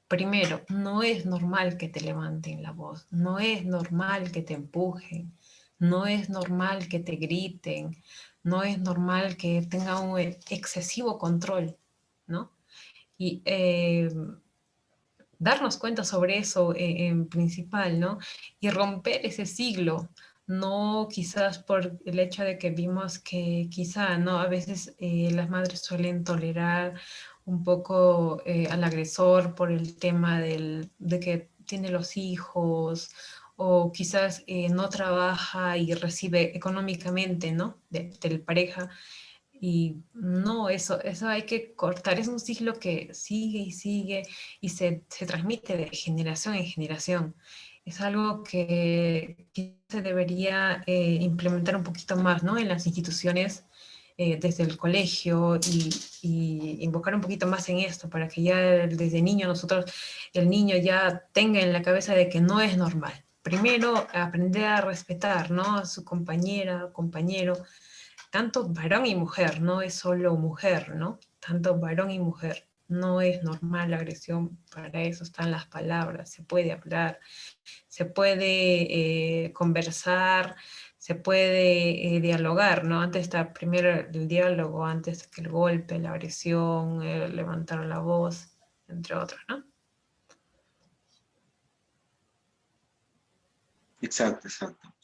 Primero, no es normal que te levanten la voz, no es normal que te empujen, no es normal que te griten, no es normal que tengan un excesivo control, ¿no? Y darnos cuenta sobre eso en principal, ¿no? Y romper ese siglo, no quizás por el hecho de que vimos que quizá, ¿no? A veces las madres suelen tolerar un poco al agresor por el tema de que tiene los hijos o quizás no trabaja y recibe económicamente, ¿no? Del pareja. Y no, eso hay que cortar. Es un ciclo que sigue y sigue y se transmite de generación en generación. Es algo que se debería implementar un poquito más, ¿no? En las instituciones, desde el colegio y invocar un poquito más en esto para que ya desde niño el niño ya tenga en la cabeza de que no es normal. Primero, aprender a respetar, ¿no? A su compañera, compañero, tanto varón y mujer, no es solo mujer, ¿no? Tanto varón y mujer. No es normal la agresión, para eso están las palabras, se puede hablar, se puede conversar, se puede dialogar, ¿no? Antes está primero el diálogo, antes que el golpe, la agresión, levantar la voz, entre otros, ¿no? Exacto, exacto.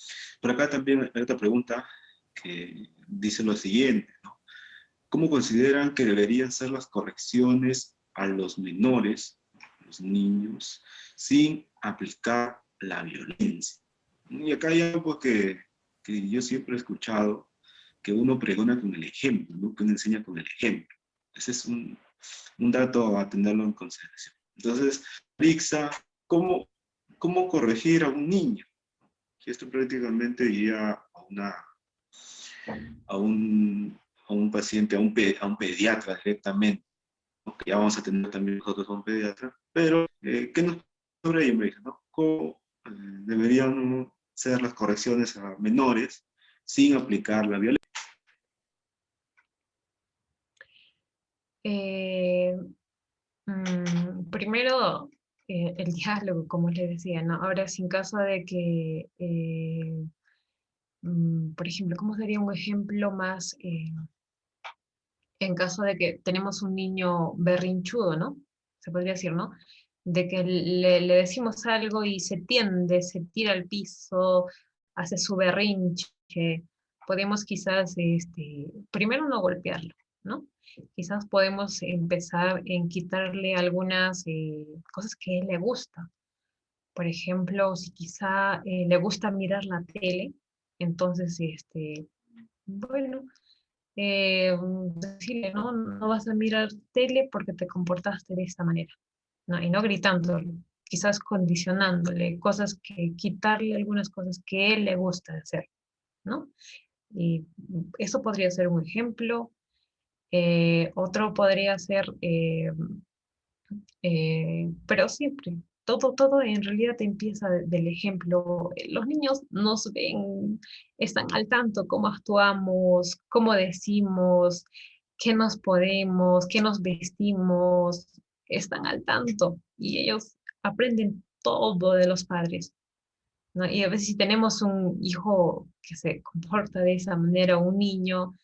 Por acá también hay otra pregunta que dice lo siguiente, ¿no? ¿Cómo consideran que deberían ser las correcciones a los menores, a los niños, sin aplicar la violencia? Y acá hay algo que yo siempre he escuchado, que uno pregona con el ejemplo, ¿no? Que uno enseña con el ejemplo. Ese es un dato a tenerlo en consideración. Entonces, Rixa, cómo corregir a un niño. Y esto prácticamente iría a un paciente, a un pediatra directamente, ¿no? Que ya vamos a tener también nosotros a un pediatra, pero ¿qué nos sobre ello? Me dice, ¿no? ¿Cómo deberían ser las correcciones a menores sin aplicar la violencia? Primero, el diálogo, como les decía, ¿no? Ahora, sin caso de que, por ejemplo, ¿cómo sería un ejemplo más en caso de que tenemos un niño berrinchudo, ¿no? Se podría decir, ¿no? De que le decimos algo y se tiende, se tira al piso, hace su berrinche. Podemos quizás, primero no golpearlo, ¿no? Quizás podemos empezar en quitarle algunas cosas que a él le gusta. Por ejemplo, si quizá le gusta mirar la tele, entonces, bueno, decirle, ¿no? No vas a mirar tele porque te comportaste de esta manera, ¿no? Y no gritándole, quizás condicionándole cosas quitarle algunas cosas que él le gusta hacer, ¿no? Y eso podría ser un ejemplo. Otro podría ser, pero siempre, todo en realidad empieza del ejemplo. Los niños nos ven, están al tanto cómo actuamos, cómo decimos, qué nos podemos, qué nos vestimos, están al tanto y ellos aprenden todo de los padres, ¿no? Y a veces si tenemos un hijo que se comporta de esa manera, un niño,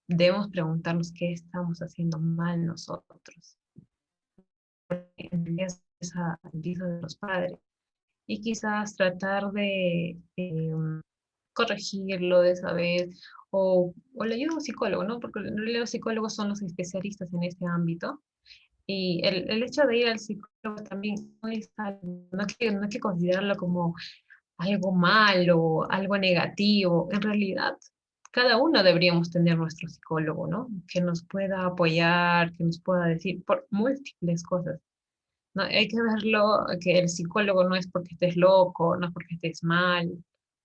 debemos preguntarnos qué estamos haciendo mal nosotros. En realidad es aprendizaje de los padres. Y quizás tratar de corregirlo de esa vez, o le ayuda a un psicólogo, ¿no? Porque en realidad los psicólogos son los especialistas en este ámbito. Y el hecho de ir al psicólogo también no hay que considerarlo como algo malo, algo negativo. En realidad, cada uno deberíamos tener nuestro psicólogo, ¿no? Que nos pueda apoyar, que nos pueda decir por múltiples cosas. No, hay que verlo, que el psicólogo no es porque estés loco, no es porque estés mal.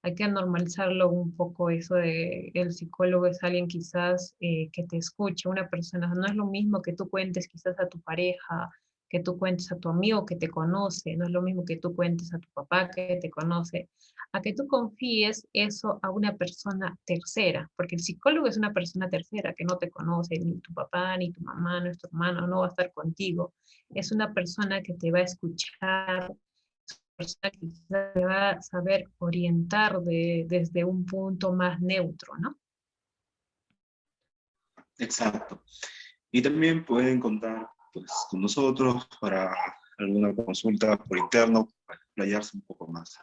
Hay que normalizarlo un poco eso de el psicólogo es alguien quizás que te escuche, una persona. No es lo mismo que tú cuentes quizás a tu pareja, que tú cuentes a tu amigo que te conoce, no es lo mismo que tú cuentes a tu papá que te conoce, a que tú confíes eso a una persona tercera, porque el psicólogo es una persona tercera que no te conoce, ni tu papá, ni tu mamá, ni tu hermano, no va a estar contigo. Es una persona que te va a escuchar, persona que quizás te va a saber orientar desde un punto más neutro, ¿no? Exacto. Y también pueden contar pues, con nosotros para alguna consulta por interno, para explayarse un poco más.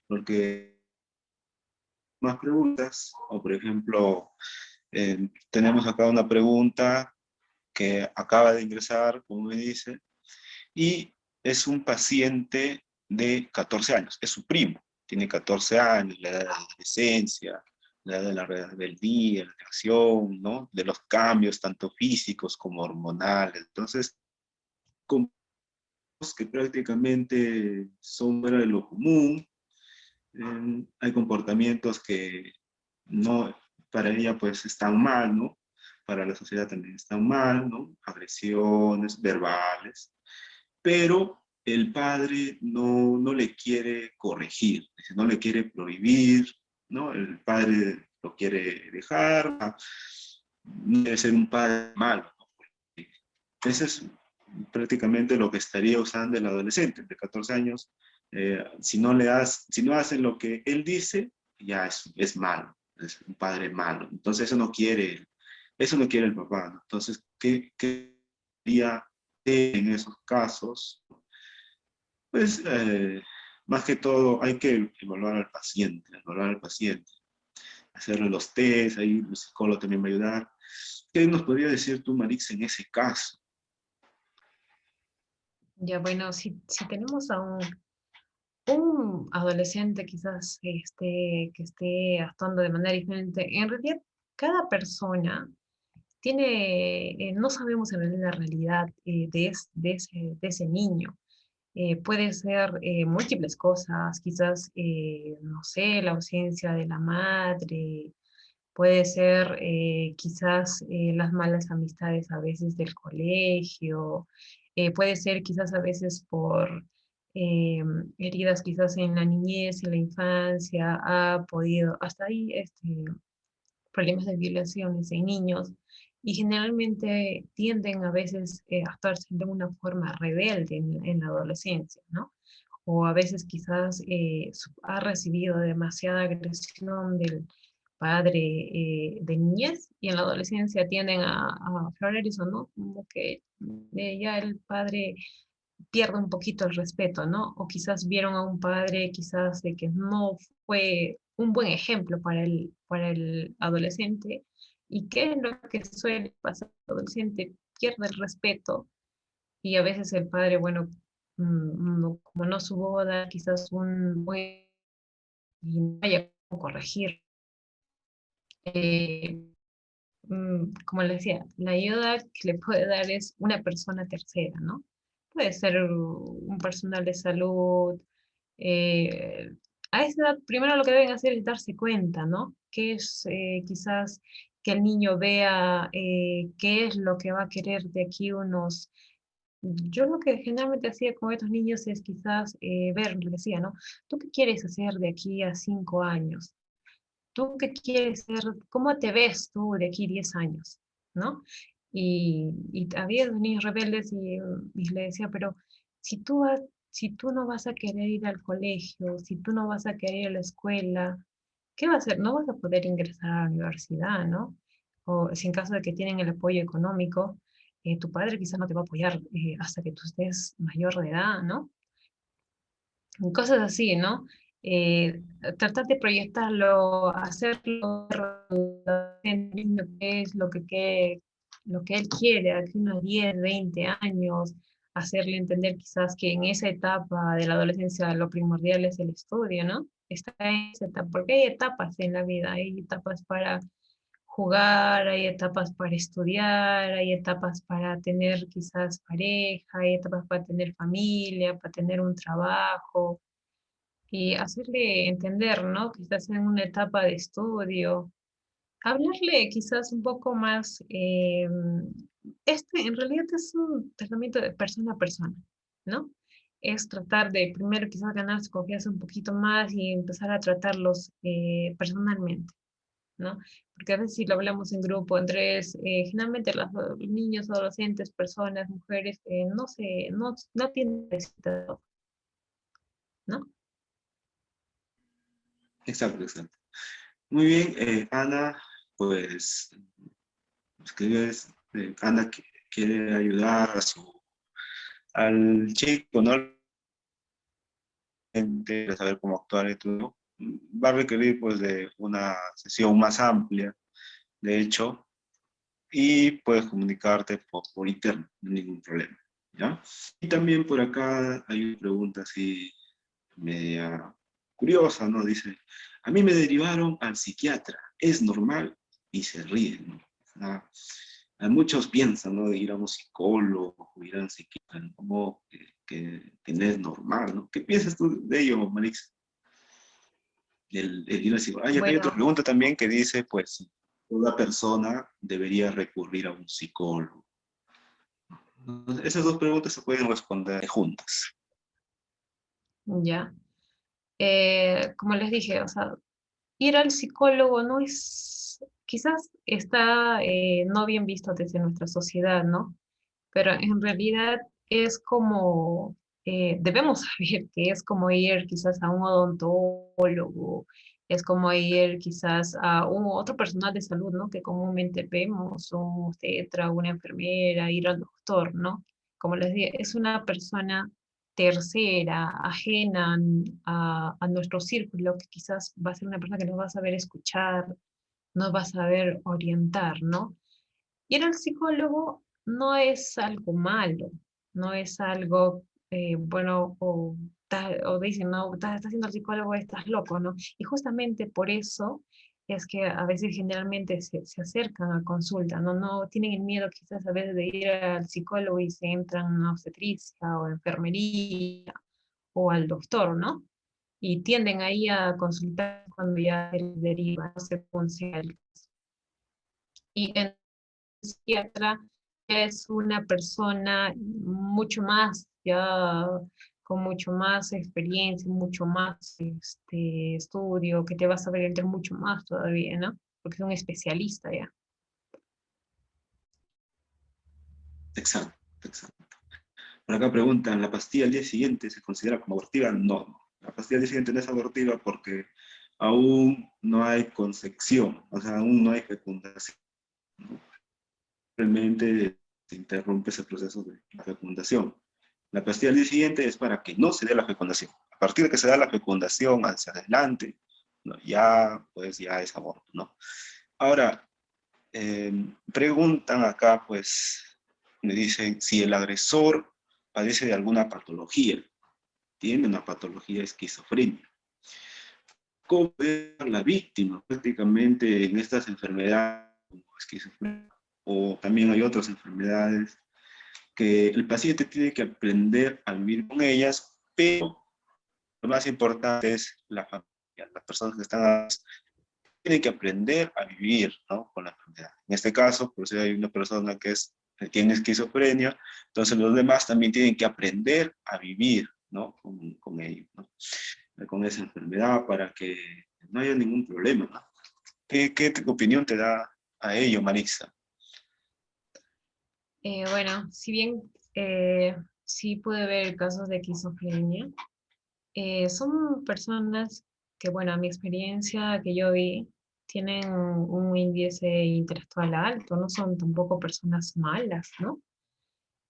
Porque más preguntas, o por ejemplo, tenemos acá una pregunta que acaba de ingresar, como me dice, y es un paciente de 14 años, es su primo, tiene 14 años, la edad de la adolescencia, la edad de la rebeldía, la creación, ¿no? De los cambios tanto físicos como hormonales. Entonces, con que prácticamente son fuera de lo común, hay comportamientos que no, para ella pues están mal, ¿no? Para la sociedad también están mal, ¿no? Agresiones verbales, pero el padre no le quiere corregir, no le quiere prohibir, ¿no? El padre lo quiere dejar, no debe ser un padre malo, ¿no? Ese es prácticamente lo que estaría usando el adolescente de 14 años. Si no hacen lo que él dice, ya es malo, es un padre malo. Entonces eso no quiere el papá, ¿no? Entonces, ¿qué haría en esos casos? Pues más que todo hay que evaluar al paciente, hacerle los test, ahí el psicólogo también va a ayudar. ¿Qué nos podría decir tú, Marix, en ese caso? Ya bueno, si tenemos a un adolescente quizás que esté actuando de manera diferente, en realidad cada persona tiene, no sabemos en realidad la realidad de ese niño. Puede ser múltiples cosas, quizás, no sé, la ausencia de la madre, puede ser quizás las malas amistades a veces del colegio, puede ser quizás a veces por eh, heridas quizás en la niñez, en la infancia, ha podido, hasta ahí, problemas de violaciones en niños, y generalmente tienden a veces a actuar de una forma rebelde en la adolescencia, ¿no? O a veces quizás ha recibido demasiada agresión del padre de niñez, y en la adolescencia tienden a aflorar eso, ¿no? Como que ya el padre pierde un poquito el respeto, ¿no? O quizás vieron a un padre quizás de que no fue un buen ejemplo para el adolescente. ¿Y qué es lo que suele pasar? El adolescente pierde el respeto, y a veces el padre, bueno, como no su boda, quizás un buen, y no haya cómo corregir. Eh, Como les decía, la ayuda que le puede dar es una persona tercera, ¿no? Puede ser un personal de salud. eh, a esa edad, primero lo que deben hacer es darse cuenta, ¿no? Que es quizás que el niño vea qué es lo que va a querer de aquí unos... Yo lo que generalmente hacía con estos niños es quizás ver, les decía, ¿no? ¿Tú qué quieres hacer de aquí a 5 años? ¿Tú qué quieres ser? ¿Cómo te ves tú de aquí 10 años? ¿No? Y había niños rebeldes, y le decía, pero si si tú no vas a querer ir al colegio, si tú no vas a querer ir a la escuela, ¿qué va a hacer? No vas a poder ingresar a la universidad, ¿no? O si en caso de que tienen el apoyo económico, tu padre quizás no te va a apoyar hasta que tú estés mayor de edad, ¿no? Cosas así, ¿no? Tratar de proyectarlo, hacerlo, entendiendo qué es lo que él quiere, aquí unos 10, 20 años, hacerle entender quizás que en esa etapa de la adolescencia lo primordial es el estudio, ¿no? Está en esa etapa, porque hay etapas en la vida, hay etapas para jugar, hay etapas para estudiar, hay etapas para tener quizás pareja, hay etapas para tener familia, para tener un trabajo, y hacerle entender, ¿no? Quizás en una etapa de estudio, hablarle quizás un poco más, en realidad es un tratamiento de persona a persona, ¿no? Es tratar de primero quizás ganar su confianza un poquito más y empezar a tratarlos personalmente, ¿no? Porque a veces si lo hablamos en grupo, Andrés, generalmente los niños, adolescentes, personas, mujeres, no tienen necesidad, ¿no? Exacto, exacto. Muy bien, Ana, pues, Ana quiere ayudar al chico, ¿no? De saber cómo actuar y todo. Va a requerir, pues, de una sesión más amplia, de hecho, y puedes comunicarte por interno, no hay ningún problema, ¿ya? Y también por acá hay una pregunta así media curiosa, ¿no? Dice, a mí me derivaron al psiquiatra, ¿es normal? Y se ríen, ¿no? O sea, muchos piensan, ¿no? De ir a un psicólogo o ir a un psiquiatra, ¿no? Como que no es normal, ¿no? ¿Qué piensas tú de ello, Marix? El ir al psicólogo. Hay otra Bueno, pregunta también que dice, pues, toda persona debería recurrir a un psicólogo. Esas dos preguntas se pueden responder juntas. ya. Como les dije, o sea, ir al psicólogo no es, quizás está no bien visto desde nuestra sociedad, ¿no? Pero en realidad es como, debemos saber que es como ir quizás a un odontólogo, es como ir quizás a otro personal de salud, ¿no? Que comúnmente vemos, un obstetra, una enfermera, ir al doctor, ¿no? Como les dije, es una persona tercera, ajena a nuestro círculo, que quizás va a ser una persona que nos va a saber escuchar, nos va a saber orientar, ¿no? Ir al psicólogo no es algo malo, no es algo bueno, o dicen, no, estás haciendo al psicólogo, estás loco, ¿no? Y justamente por eso es que a veces generalmente se acercan a consulta, ¿no? No tienen el miedo quizás a veces de ir al psicólogo y se entran a obstetricia o enfermería o al doctor, ¿no? Y tienden ahí a consultar cuando ya se les deriva, según sea el caso. Y en psiquiatra es una persona mucho más, ya con mucho más experiencia, mucho más estudio, que te va a saber entender mucho más todavía, ¿no? Porque es un especialista ya. Exacto, exacto. Por acá preguntan, ¿la pastilla al día siguiente se considera como abortiva? No, la pastilla al día siguiente no es abortiva porque aún no hay concepción, o sea, aún no hay fecundación, ¿no? Realmente se interrumpe ese proceso de la fecundación. La pastilla al día siguiente es para que no se dé la fecundación. A partir de que se da la fecundación hacia adelante, ¿no? Ya, pues ya es aborto, ¿no? Ahora, preguntan acá, pues, me dicen si el agresor padece de alguna patología, tiene una patología de esquizofrenia. ¿Cómo es la víctima prácticamente en estas enfermedades como esquizofrenia? O también hay otras enfermedades que el paciente tiene que aprender a vivir con ellas, pero lo más importante es la familia, las personas que están tienen que aprender a vivir, ¿no? Con la enfermedad. En este caso, por si hay una persona que tiene esquizofrenia, entonces los demás también tienen que aprender a vivir, ¿no? Con ello, ¿no? Con esa enfermedad para que no haya ningún problema, ¿no? ¿Qué opinión te da a ello, Marisa? Bueno, si bien sí puede haber casos de esquizofrenia, son personas que, bueno, a mi experiencia que yo vi, tienen un índice intelectual alto, no son tampoco personas malas, ¿no?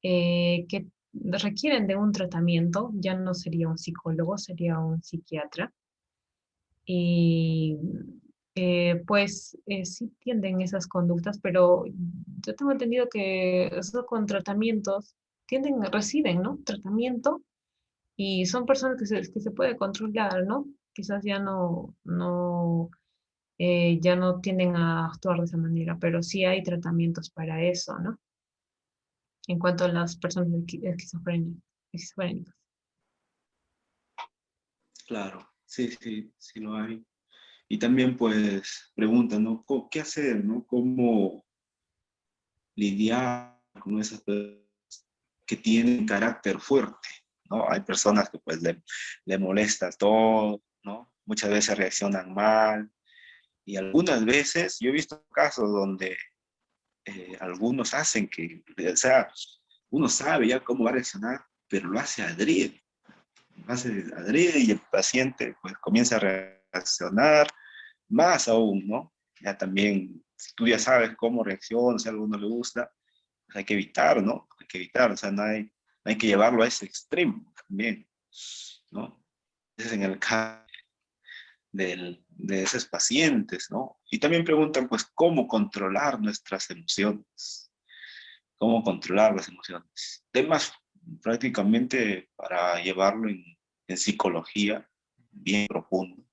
Que requieren de un tratamiento, ya no sería un psicólogo, sería un psiquiatra. Y pues sí tienden esas conductas, pero yo tengo entendido que eso con tratamientos reciben, ¿no? Tratamiento y son personas que se puede controlar, ¿no? Quizás ya no tienden a actuar de esa manera, pero sí hay tratamientos para eso, ¿no? En cuanto a las personas esquizofrénicas. Claro, sí, sí, sí lo hay. Y también pues preguntan, ¿no? ¿Qué hacer, ¿no? ¿Cómo lidiar con esas personas que tienen carácter fuerte, ¿no? Hay personas que pues le molesta todo, ¿no? Muchas veces reaccionan mal y algunas veces yo he visto casos donde algunos hacen que, o sea, uno sabe ya cómo va a reaccionar, pero lo hace adrede y el paciente pues comienza a reaccionar más aún, ¿no? Ya también, si tú ya sabes cómo reacciona, si algo no le gusta, pues hay que evitar, ¿no? Hay que evitar, o sea, no hay que llevarlo a ese extremo también, ¿no? Ese es en el caso de esos pacientes, ¿no? Y también preguntan, pues, ¿cómo controlar nuestras emociones? ¿Cómo controlar las emociones? Temas prácticamente para llevarlo en psicología, bien profundo.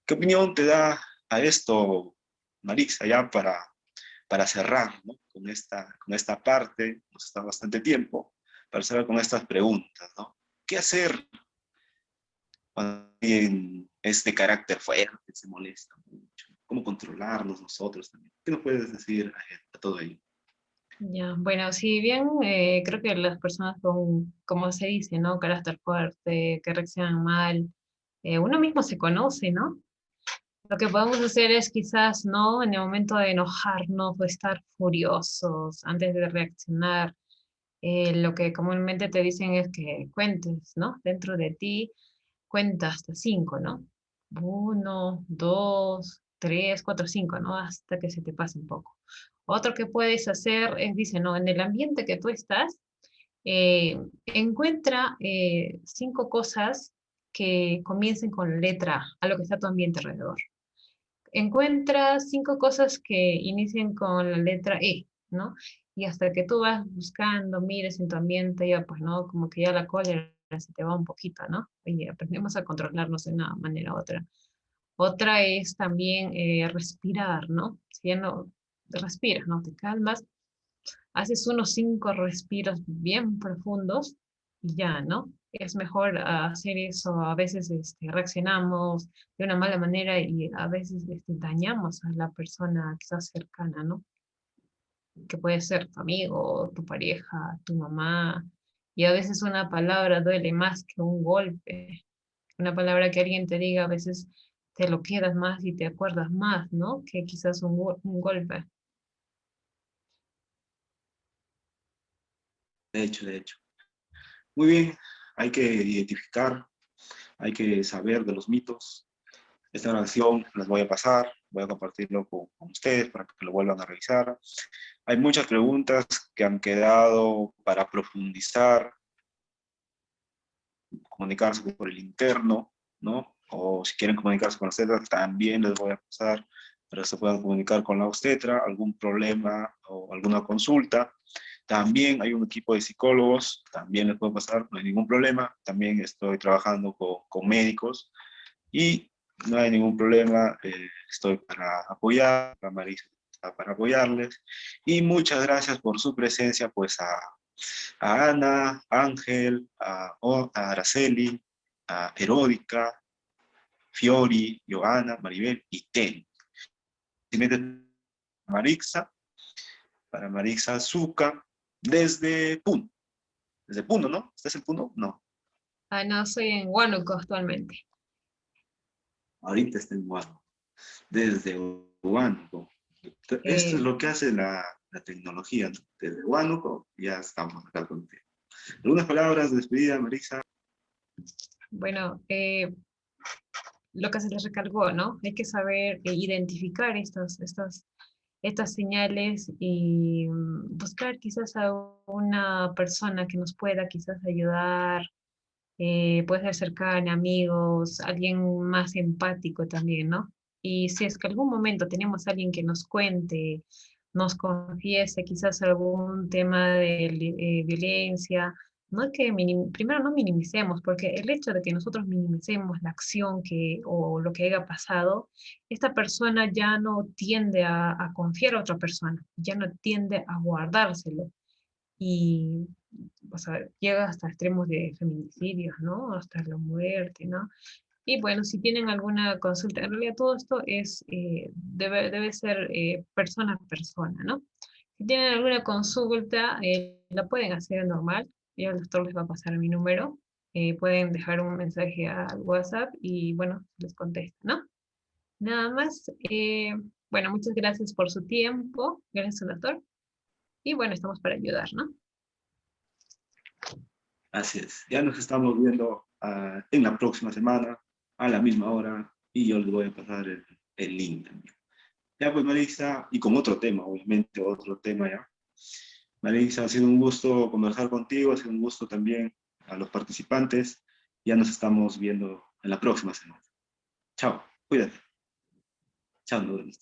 ¿Qué opinión te da a esto, Marisa, ya para cerrar, ¿no? Con esta parte? Nos está bastante tiempo para cerrar con estas preguntas, ¿no? ¿Qué hacer cuando alguien es de carácter fuerte, se molesta mucho? ¿Cómo controlarnos nosotros también? ¿Qué nos puedes decir a todo ello? Ya, bueno, si bien creo que las personas con, como se dice, ¿no? Carácter fuerte, que reaccionan mal, uno mismo se conoce, ¿no? Lo que podemos hacer es quizás, ¿no? En el momento de enojarnos o estar furiosos antes de reaccionar, lo que comúnmente te dicen es que cuentes, ¿no? Dentro de ti, cuenta hasta 5, ¿no? Uno, dos, tres, cuatro, cinco, ¿no? Hasta que se te pase un poco. Otro que puedes hacer es, dice, no, en el ambiente que tú estás, encuentra 5 cosas que comiencen con letra A, a lo que está tu ambiente alrededor. Encuentra 5 cosas que inicien con la letra E, ¿no? Y hasta que tú vas buscando, mires en tu ambiente, ya pues, ¿no? Como que ya la cólera se te va un poquito, ¿no? Y aprendemos a controlarnos de una manera u otra. Otra es también respirar, ¿no? Si ya no respiras, ¿no? Te calmas, haces unos 5 respiros bien profundos y ya, ¿no? Es mejor hacer eso. A veces reaccionamos de una mala manera y a veces dañamos a la persona quizás cercana, ¿no? Que puede ser tu amigo, tu pareja, tu mamá. Y a veces una palabra duele más que un golpe. Una palabra que alguien te diga, a veces te lo quedas más y te acuerdas más, ¿no? Que quizás un golpe. De hecho. Muy bien, hay que identificar, hay que saber de los mitos. Esta grabación las voy a pasar, voy a compartirlo con ustedes para que lo vuelvan a revisar. Hay muchas preguntas que han quedado para profundizar, comunicarse por el interno, ¿no? O si quieren comunicarse con la obstetra, también les voy a pasar para que se puedan comunicar con la obstetra, algún problema o alguna consulta. También hay un equipo de psicólogos, también les puedo pasar, no hay ningún problema. También estoy trabajando con médicos y no hay ningún problema. Estoy para apoyar, para Marisa, para apoyarles. Y muchas gracias por su presencia, pues a Ana, Ángel, a Araceli, a Heródica, Fiori, Johanna, Maribel y Ten. Marixa, para Marixa Zucca, desde Puno. Desde Puno, ¿no? ¿Estás en Puno? No. Ah, no, soy en Huánuco actualmente. Ahorita está en Huánuco. Desde Huánuco. Esto es Eh, lo que hace la tecnología, ¿no? Desde Huánuco ya estamos acá contigo. ¿Algunas palabras de despedida, Marixa? bueno, lo que se les recargó, ¿no? Hay que saber identificar estas señales y buscar quizás a una persona que nos pueda quizás ayudar, puede ser cercana, amigos, alguien más empático también, ¿no? Y si es que algún momento tenemos a alguien que nos cuente, nos confiese quizás algún tema de violencia, no es que primero no minimicemos, porque el hecho de que nosotros minimicemos la acción o lo que haya pasado, esta persona ya no tiende a confiar a otra persona, ya no tiende a guardárselo y, o sea, llega hasta extremos de feminicidios, ¿no? Hasta la muerte, ¿no? Y bueno, si tienen alguna consulta, en realidad todo esto debe ser persona a persona, ¿no? Si tienen alguna consulta, la pueden hacer normal. Yo el doctor les va a pasar mi número. Pueden dejar un mensaje al WhatsApp y bueno, les contesta, ¿no? Nada más. Bueno, muchas gracias por su tiempo. Gracias, doctor. Y bueno, estamos para ayudar, ¿no? Así es. Ya nos estamos viendo en la próxima semana, a la misma hora, y yo les voy a pasar el link también. Ya pues, Marisa, y con otro tema, obviamente, otro tema ya. Marisa, ha sido un gusto conversar contigo, ha sido un gusto también a los participantes. Ya nos estamos viendo en la próxima semana. Chao, cuídate. Chao, nos vemos.